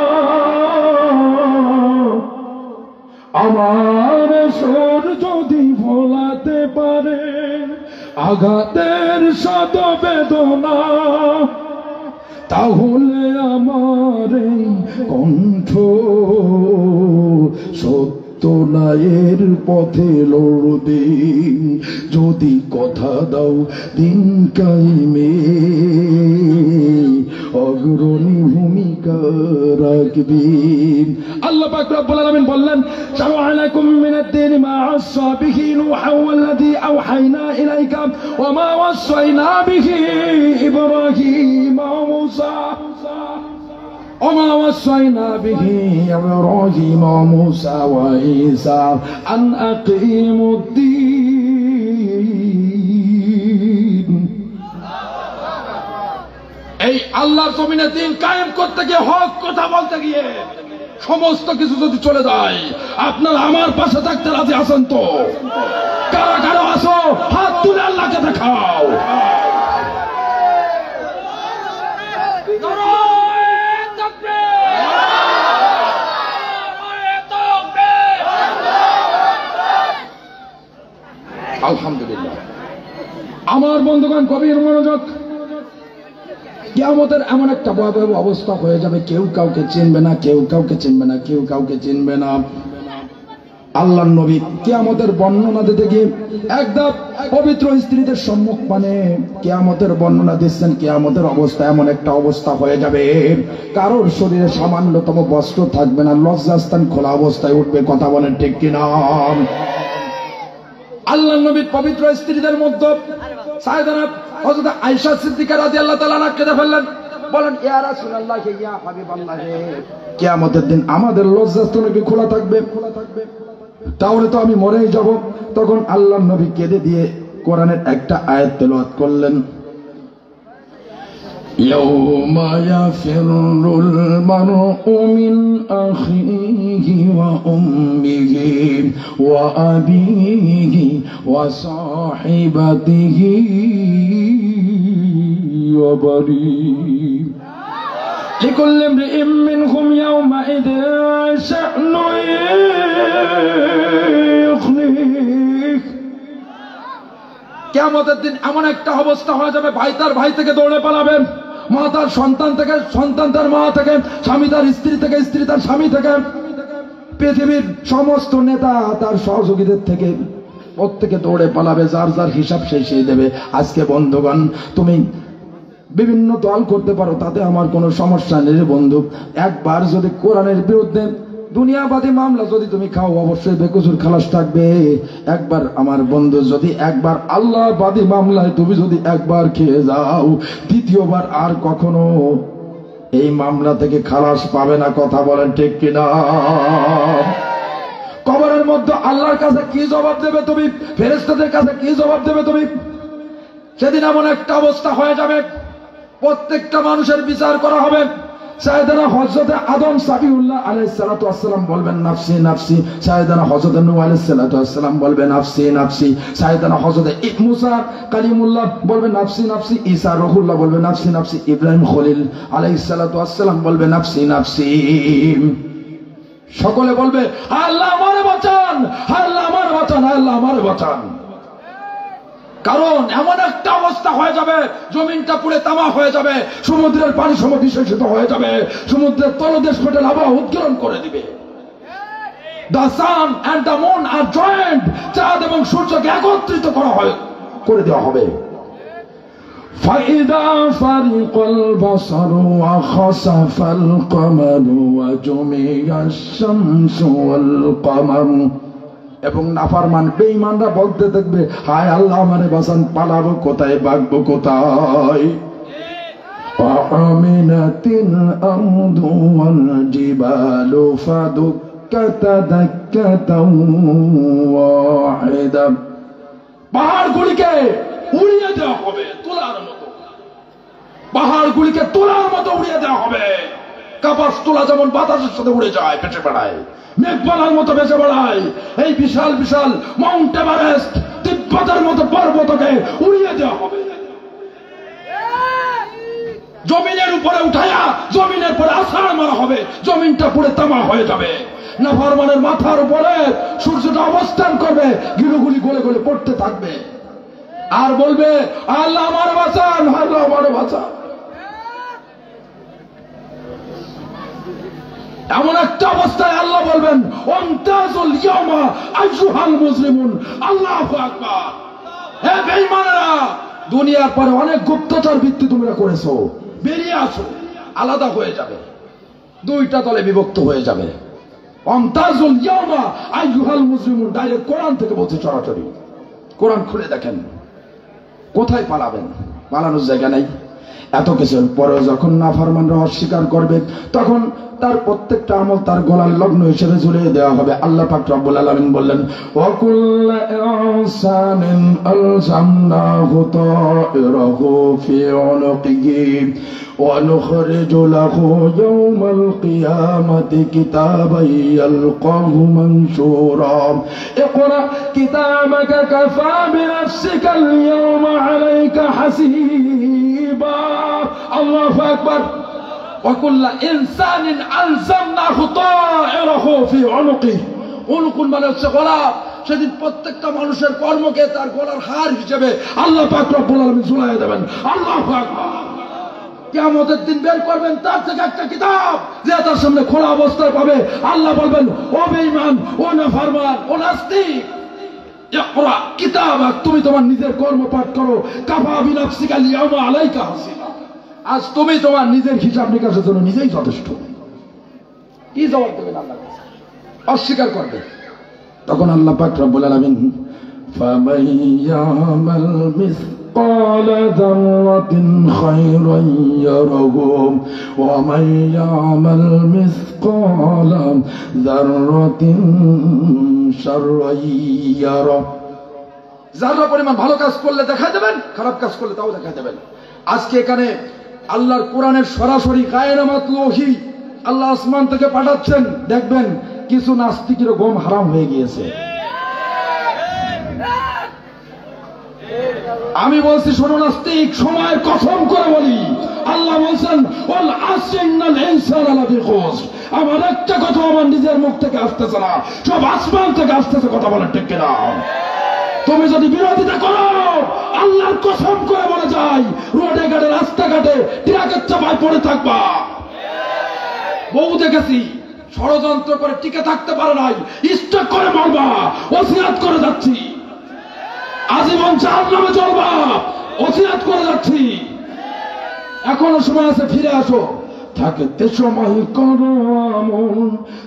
Speaker 3: আমার সুর যদি ভোলাতে পারে আঘাতের শত বেদনা, তাহলে আমার কণ্ঠ সত্যনায়ের পথে লড়বে, যদি কথা দাও দিন কায়েমে অগ্রণী ভূমিকা রাখবে। আল্লাহ পাক রব্বুল আলামিন বললেন, শারআ লাকুম মিনাদ দীন মা আসসা বিহি নূহা ওয়াল্লাযী আওহাইনা ইলাইকা ওয়া মা ওয়াসাইনা বিহি ইব্রাহিম ওয়া মূসা وما وصينا به إبراهيم وموسى وعيسى أن أقيموا الدين। এই আল্লাহর জমিনে দিন কায়েম করতে গিয়ে, হক কথা বলতে গিয়ে সমস্ত কিছু যদি চলে যায়, আপনারা আমার পাশে থাকতে রাজি আছেন তো? কারা কারা আসো, হাত তুলে আল্লাহকে দেখাও। আলহামদুলিল্লাহ। আমার বন্ধুগণ, গভীর মনোযোগ। কিয়ামতের এমন একটা ভয়াবহ অবস্থা হয়ে যাবে, কেউ কাউকে চিনবে না, কেউ কাউকে চিনবে না, কেউ কাউকে চিনবে না। আল্লাহর নবী কিয়ামতের বর্ণনা দিতে গিয়ে একদম পবিত্র স্ত্রীদের সম্মুখ মানে কিয়ামতের বর্ণনা দিচ্ছেন। কিয়ামতের অবস্থা এমন একটা অবস্থা হয়ে যাবে, কারোর শরীরে সামান্যতম বস্ত্র থাকবে না, লজ্জাস্থান খোলা অবস্থায় উঠবে। কথা বলেন ঠিক কিনা? আল্লাহর নবীর পবিত্র স্ত্রীদের মধ্যে সাইয়েদানা হযরত আয়েশা সিদ্দিকা রাদিয়াল্লাহু তাআলা আনহা কেঁদে ফেললেন, বলেন, ইয়া রাসূলুল্লাহ, ইয়া হাবিবাল্লাহ, কিয়ামতের দিন আমাদের লজ্জাস্থান কি খোলা থাকবে? তাহলে তো আমি মরেই যাব। তখন আল্লাহর নবী কেঁদে দিয়ে কোরআনের একটা আয়াত তেলাওয়াত করলেন, ইয়াউমা ইয়াফিরুল মারউ মিন আখিহি ওয়া উম্মিহি ওয়া আবিহি ওয়া সাহিবাতিহি ওয়া বানিহি লিকুল্লি ইমরিইম মিনহুম ইয়াওমাইযিন শা'নুন ইউগনিহ। কিয়ামতের দিন এমন একটা অবস্থা হয়ে যাবে, ভাই তার ভাই থেকে দৌড়ে পালাবে, মা তার সন্তান থেকে, সন্তান তার মা থেকে, স্বামী তার স্ত্রী থেকে, স্ত্রী তার স্বামী থেকে, পৃথিবীর সমস্ত নেতা তার সহযোগীদের থেকে প্রত্যেকে দৌড়ে পালাবে, যার যার হিসাব সেই দেবে। আজকে বন্ধুগণ, তুমি বিভিন্ন দল করতে পারো, তাতে আমার কোনো সমস্যা নেই বন্ধু। একবার যদি কোরআনের বিরুদ্ধে দুনিয়াবাদী মামলা যদি তুমি খাও অবশ্যই বেকসুর খালাস থাকবে। একবার আমার বন্ধু যদি একবার আল্লাহবাদী মামলায় তুমি যদি একবার খেয়ে যাও, দ্বিতীয়বার আর কখনো এই মামলা থেকে খালাস পাবে না। কথা বলেন ঠিক কিনা? কবরের মধ্যে আল্লাহর কাছে কি জবাব দেবে তুমি? ফেরেশতাদের কাছে কি জবাব দেবে তুমি? সেদিন এমন একটা অবস্থা হয়ে যাবে, প্রত্যেকটা মানুষের বিচার করা হবে। সাইয়েদানা হযরতে আদম সাবিউল্লাহ আলাইহিস সালাতু ওয়াস সালাম বলবেন নাফসি নাফসি, সাইয়েদানা হযরতে নূহ আলাইহিস সালাতু ওয়াস সালাম বলবেন নাফসি নাফসি, সাইয়েদানা হযরতে মুসা কালিমুল্লাহ বলবেন নাফসি নাফসি, ঈসা রুহুল্লাহ বলবেন নাফসি নাফসি, ইব্রাহিম খলিল আলাইহিস সালাতু ওয়াস সালাম বলবেন নাফসি নাফসি। সকলে বলবে আল্লাহ আমারে বাঁচান, আল্লাহ আমারে বাঁচান, আল্লাহ আমারে বাঁচান। কারণ এমন একটা অবস্থা হয়ে যাবে, জমিনটা পুড়ে তামা হয়ে যাবে, সমুদ্রের পানি সমবিশেষিত হয়ে যাবে, সমুদ্রের তলদেশ ফেটে লাভা উদ্গীরণ করে দিবে। The sun and the moon are joined, চাঁদ এবং সূর্যকে একত্রিত করে দেওয়া হবে। فإذا فرق البصر وخسف القمر وجمع الشمس والقمر, এবং নাফরমান বেঈমানরা বলতে থাকবে হায় আল্লাহ আমারে বাঁচান, পালাবো কোথায়, ভাগবো কোথায়? وَعَمِلَتِ الْأَرْضُ وَالْجِبَالُ فَدُكَّتَا دَكَّةً وَاحِدَةً, পাহাড়গুলিকে উড়িয়ে দেওয়া হবে তোলার মতো, পাহাড়গুলিকে তোলার মতো উড়িয়ে দেওয়া হবে। কাপাস তোলা যেমন বাতাসের সাথে উড়ে যায়, ভেসে বেড়ায়, মেঘবালার মতো ভেসে বেড়ায়, এই বিশাল বিশাল মাউন্ট এভারেস্ট, তিব্বতের মতো পর্বতকে উড়িয়ে দেওয়া হবে। জমিনের উপরে উঠায়া জমিনের পরে আছাড় মারা হবে, জমিনটা পুড়ে তামা হয়ে যাবে। নাফরমানের মাথার উপরে সূর্যটা অবস্থান করবে, গিলুগুলি গলে গলে পড়তে থাকবে, আর বলবে আল্লাহ আমার বাঁচান, আল্লাহ আমার বাঁচান। এমন একটা অবস্থায় আল্লাহ বলবেন ওয়ামতাজুল ইয়াওমা আইয়ুহাল মুজরিমুন, আল্লাহু আকবার। হে বেঈমানেরা, দুনিয়ার পরে অনেক গুপ্তচর বৃত্তি তোমরা করেছো, বেরিয়ে আসো, আলাদা হয়ে যাবে, দুইটা দলে বিভক্ত হয়ে যাবে। ওয়ামতাজুল ইয়াওমা আইয়ুহাল মুজরিমুন, ডাইরেক্ট কোরআন থেকে বলছে সরাসরি। কোরআন খুলে দেখেন, কোথায় পালাবেন? পালানোর জায়গা নাই। এত কিছুর পরেও যখন নাফরমানরা অস্বীকার করবে, তখন তার প্রত্যেকটা আমল তার গলার লগ্ন হিসেবে ঝুলিয়ে দেওয়া হবে। আল্লাহ পাক রব্বুল আলামিন বললেন ওয়া কুল্লু ইনসানিন আলজামনাহু তায়রাহু ফি উনুকিহি ওয়া নুখরিজু লাহু ইয়াওমাল কিয়ামাতি কিতাবান ইয়ালকাহু মানশুরা ইকরা কিতাবাকা কাফা বিনাফসিকা আল-ইয়াওমা আলাইকা হাসিবা। আল্লাহু আকবার। ওয়াকুল্লা ইনসানিন আলজামনাহু তায়রাহু ফি উনুকিহি, উনুকুন মানে হচ্ছে গলা। সেদিন প্রত্যেকটা মানুষের কর্মকে তার গলার হার হিসেবে আল্লাহ পাক রব্বুল আলামিন ঝুলাইয়া দেবেন। আল্লাহু আকবার। কিয়ামতের দিন বের করবেন তার থেকে একটা কিতাব, যে তার সামনে খোলা অবস্থায় পাবে। আল্লাহ বলবেন ও বেঈমান, ও নাফরমান, ও নাস্তিক, ইকরা কিতাবাক, তুমি তোমার নিজের কর্ম পাঠ করো। কাফা বিনাফসিকা আল-ইয়াওমা আলাইকা হাসিবা, আজ তুমি তোমার নিজের হিসাব নিকাশের জন্য নিজেই যথেষ্ট। কি জবাব দেবেন আল্লাহ? অস্বীকার করবে। তখন আল্লাহ পাক রব্বুল আলামিন ফামান ইয়ামাল মিসকালা যাররাতিন খায়রান ইয়ারাহু ওয়া মান ইয়ামাল মিসকালা যাররাতিন শাররান ইয়ারাহু। যারা পরিমাণ ভালো কাজ করলে দেখা দেবেন, খারাপ কাজ করলে তাও দেখা দেবেন। আজকে এখানে আল্লাহর কোরআনের সরাসরি কায়নামাত ওহী আল্লাহ আসমান থেকে পাঠাচ্ছেন। দেখবেন কিছু নাস্তিকের গম হারাম হয়ে গিয়েছে। আমি বলছি শোনো নাস্তিক, সময়ের কসম করে বলি, আল্লাহ বলছেন ওয়াল আসরি ইন্নাল ইনসানা লাফি খুসর। আমার একটা কথা আমার নিজের মুখ থেকে আসতেছে না, সব আসমান থেকে আসতেছে। কথা বলেন ঠিক কিনা? তুমি যদি বিরোধিতা করো, আল্লাহর কসম করে বলে যাই, রোডে ঘাটে রাস্তাঘাটে ট্রাকের চাপায় পড়ে থাকবা। বহু দেখেছি ষড়যন্ত্র করে টিকে থাকতে পারে নাই, স্ট্রোক করে মারবা, ওসিয়াত করে যাচ্ছি, আজীবন জাহান্নামে চলবা, ওসিয়াত করে যাচ্ছি। এখনো সময় আছে, ফিরে আসো। থাকতে সময় করো আমল,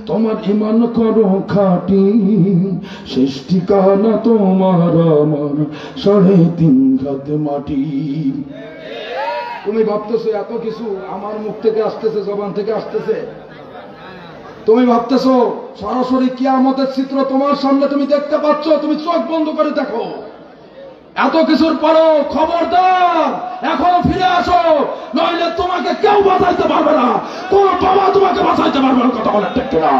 Speaker 3: তোমার ইমান করো খাঁটি, শেষ ঠিকানা তোমার আমার 3.5 হাত মাটি। তুমি ভাবতেছো এত কিছু আমার মুখ থেকে আসতেছে, জবান থেকে আসতেছে, তুমি ভাবতেছো সরাসরি কিয়ামতের চিত্র তোমার সামনে তুমি দেখতে পাচ্ছ, তুমি চোখ বন্ধ করে দেখো। এত কিছুর পরও খবরদার এখনো ফিরে আসো, নইলে তোমাকে কেউ বাঁচাইতে পারবে না, কোন বাবা তোমাকে বাঁচাইতে পারবে না। কথা বলে ঠিক না?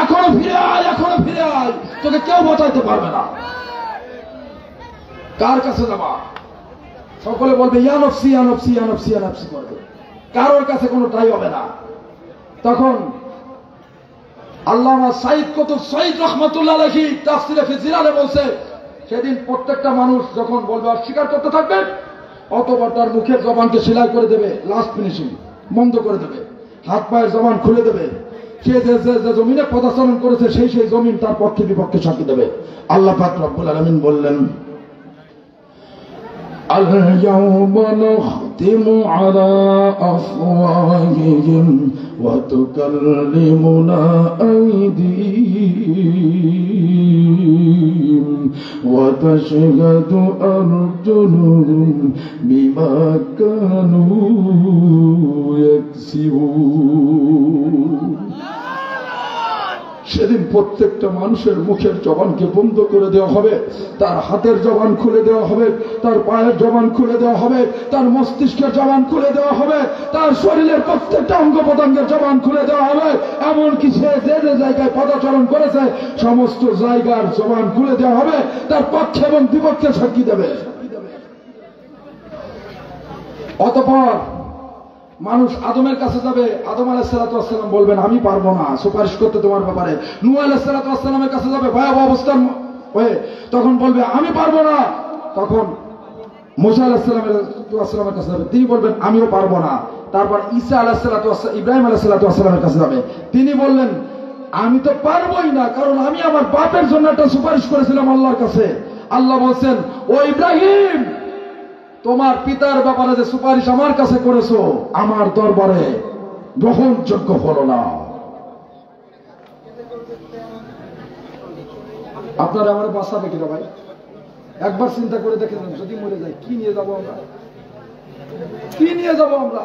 Speaker 3: এখনো ফিরে আয়, এখনো ফিরে আয়, তোকে কেউ বাঁচাইতে পারবে না। কার কাছে যাবা? সকলে বলবে ইয়া নফসি ইয়া নফসি ইয়া নফসি ইয়া নফসি করবে, কারোর কাছে কোনোটাই হবে না। তখন আল্লামা সাইদ কুতুব সঈদ রহমাতুল্লাহ আলাইহি তাফসীরে ফি জিলালে বলছে, সেদিন প্রত্যেকটা মানুষ যখন বলবে অস্বীকার করতে থাকবে, অতবার তার মুখের জবানকে সেলাই করে দেবে, লাস্ট ফিনিশিং বন্ধ করে দেবে, হাত পায়ের জবান খুলে দেবে। সে যে জমিনে পদাচরণ করেছে সেই জমিন তার পক্ষে বিপক্ষে সাক্ষী দেবে। আল্লাহ পাক রব্বুল আলামিন বললেন, اليوم نختم على أفواههم وتكلمنا أيديهم وتشهد أرجلهم بما كانوا يكسبون। সেদিন প্রত্যেকটা মানুষের মুখের জবানকে বন্ধ করে দেওয়া হবে, তার হাতের জবান খুলে দেওয়া হবে, তার পায়ের জবান খুলে দেওয়া হবে, তার মস্তিষ্কের জবান খুলে দেওয়া হবে, তার শরীরের প্রত্যেকটা অঙ্গ প্রত্যঙ্গের জবান খুলে দেওয়া হবে। এমনকি সে যে যে জায়গায় পদাচরণ করেছে সমস্ত জায়গার জবান খুলে দেওয়া হবে, তার পক্ষে এবং বিপক্ষে সাক্ষী দেবে। অতঃপর মানুষ আদমের কাছে যাবে, আদম আলাইহিস সালাতু ওয়াস সালাম বলবেন আমি পারবো না সুপারিশ করতে তোমার ব্যাপারে। নূহ আলাইহিস সালাতু ওয়াস সালামের কাছে যাবে ভয়াবহ অবস্থার হয়ে, তখন বলবে আমি পারবো না। তখন মুসা আলাইহিস সালামের কাছে যাবে, তিনি বলবেন আমিও পারবো না। তারপর ঈসা আলাইহিস সালাতু ওয়াস সালাম ইব্রাহিম আলাইহিস সালাতু ওয়াস সালামের কাছে যাবে, তিনি বললেন আমি তো পারবোই না, কারণ আমি আমার বাপের জন্য একটা সুপারিশ করেছিলাম আল্লাহর কাছে। আল্লাহ বলছেন ও ইব্রাহিম, তোমার পিতার ব্যাপারে যে সুপারিশ আমার কাছে করেছো আমার দরবারে গ্রহণযোগ্য হলো না। আপনারা আমার বাঁচাবে কিনা ভাই? একবার চিন্তা করে দেখেন, যদি মরে যাই কি নিয়ে যাবো আমরা? কি নিয়ে যাবো আমরা?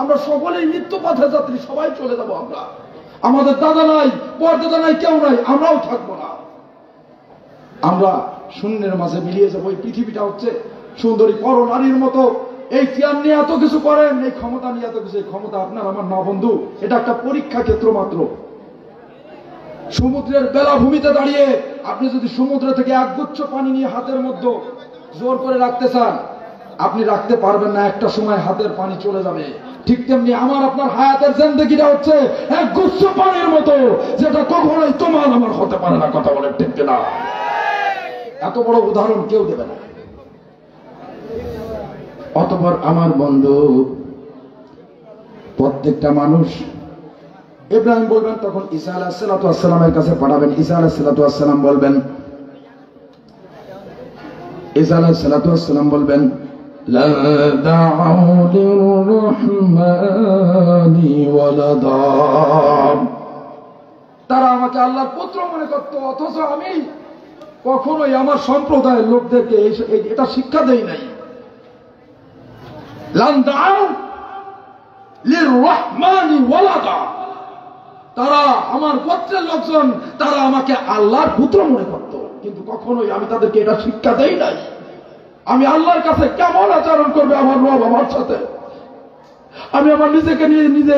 Speaker 3: আমরা সকলেই মৃত্যু পথে যাত্রী, সবাই চলে যাবো আমরা। আমাদের দাদা নাই, পরদাদা নাই, কেউ নাই, আমরাও থাকবো না। আমরা শূন্যের মাঝে মিলিয়ে যাবো। এই পৃথিবীটা হচ্ছে সুন্দরী করনারীর মতো। এই চেয়ার নিয়ে এত কিছু করেন, এই ক্ষমতা নিয়ে এত কিছু, এই ক্ষমতা আপনার আমার না বন্ধু, এটা একটা পরীক্ষা ক্ষেত্র মাত্র। সমুদ্রের বেলাভূমিতে দাঁড়িয়ে আপনি যদি সমুদ্র থেকে একগুচ্ছ পানি নিয়ে হাতের মধ্যে জোর করে রাখতে চান, আপনি রাখতে পারবেন না, একটা সময় হাতের পানি চলে যাবে। ঠিক তেমনি আমার আপনার হায়াতের জিন্দেগিটা হচ্ছে একগুচ্ছ পানির মতো, যেটা কখনোই তোমার আমার হতে পারে না। কথা বলে ঠিক না? এত বড় উদাহরণ কেউ দেবে না। অতঃপর আমার বন্ধু প্রত্যেকটা মানুষ, ইব্রাহিম বলবেন তখন ঈসা আলাইহিস সালাতু ওয়াস সালামের কাছে পাঠাবেন। ঈসা আলাইহিস সালাতু ওয়াস সালাম বলবেন, ঈসা আলাইহিস সালাতু ওয়াস সালাম বলবেন লা দা'উ লির-রহমানি ওয়ালাদা। তারা আমাকে আল্লাহর পুত্র মনে করত, অথচ আমি কখনোই আমার সম্প্রদায়ের লোকদেরকে এটা শিক্ষা দেই নাই। লান দা'উ লির-রহমানি ওয়ালাদা। তারা আমার গোত্রের লোকজন, তারা আমাকে আল্লাহর পুত্র মনে করত, কিন্তু কখনোই আমি তাদেরকে এটা শিক্ষা দেই নাই। আমি আল্লাহর কাছে কেমন আচরণ করবে আমার রব আমার সাথে, আমি আমার নিজেকে নিয়ে নিজে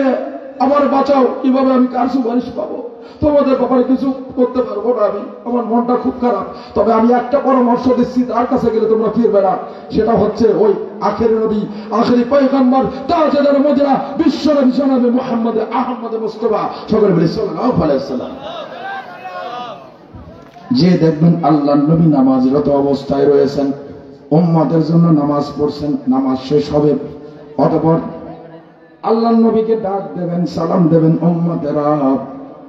Speaker 3: আমার বাঁচাও, কিভাবে আমি কার সুপারিশ পাবো? তোমাদের ব্যাপারে কিছু করতে পারবো না আমি, আমার মনটা খুব খারাপ। তবে আমি একটা পরামর্শ দিচ্ছি, তার কাছে গেলে তোমরা ফিরবে না। সেটা হচ্ছে ওই আখেরি নবী, আখেরি পয়গম্বর, তাজদার মদিনা, বিশ্ব নবী জনাবে মুহাম্মদ আহমদ মুস্তাফা সকলে বলি সাল্লাল্লাহু আলাইহি ওয়াসাল্লাম। যে দেখবেন আল্লাহর নবী নামাজরত অবস্থায় রয়েছেন, উম্মতের জন্য নামাজ পড়ছেন, নামাজ শেষ হবে, অতঃপর আল্লাহর নবীকে ডাক দেবেন, সালাম দেবেন উম্মতেরা,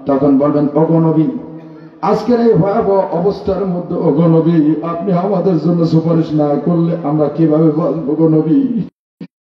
Speaker 3: তখন বলবেন ওগো নবী, আজকের এই ভয়াবহ অবস্থার মধ্যে ওগো নবী, আপনি আমাদের জন্য সুপারিশ না করলে আমরা কিভাবে বাঁচব গো নবী?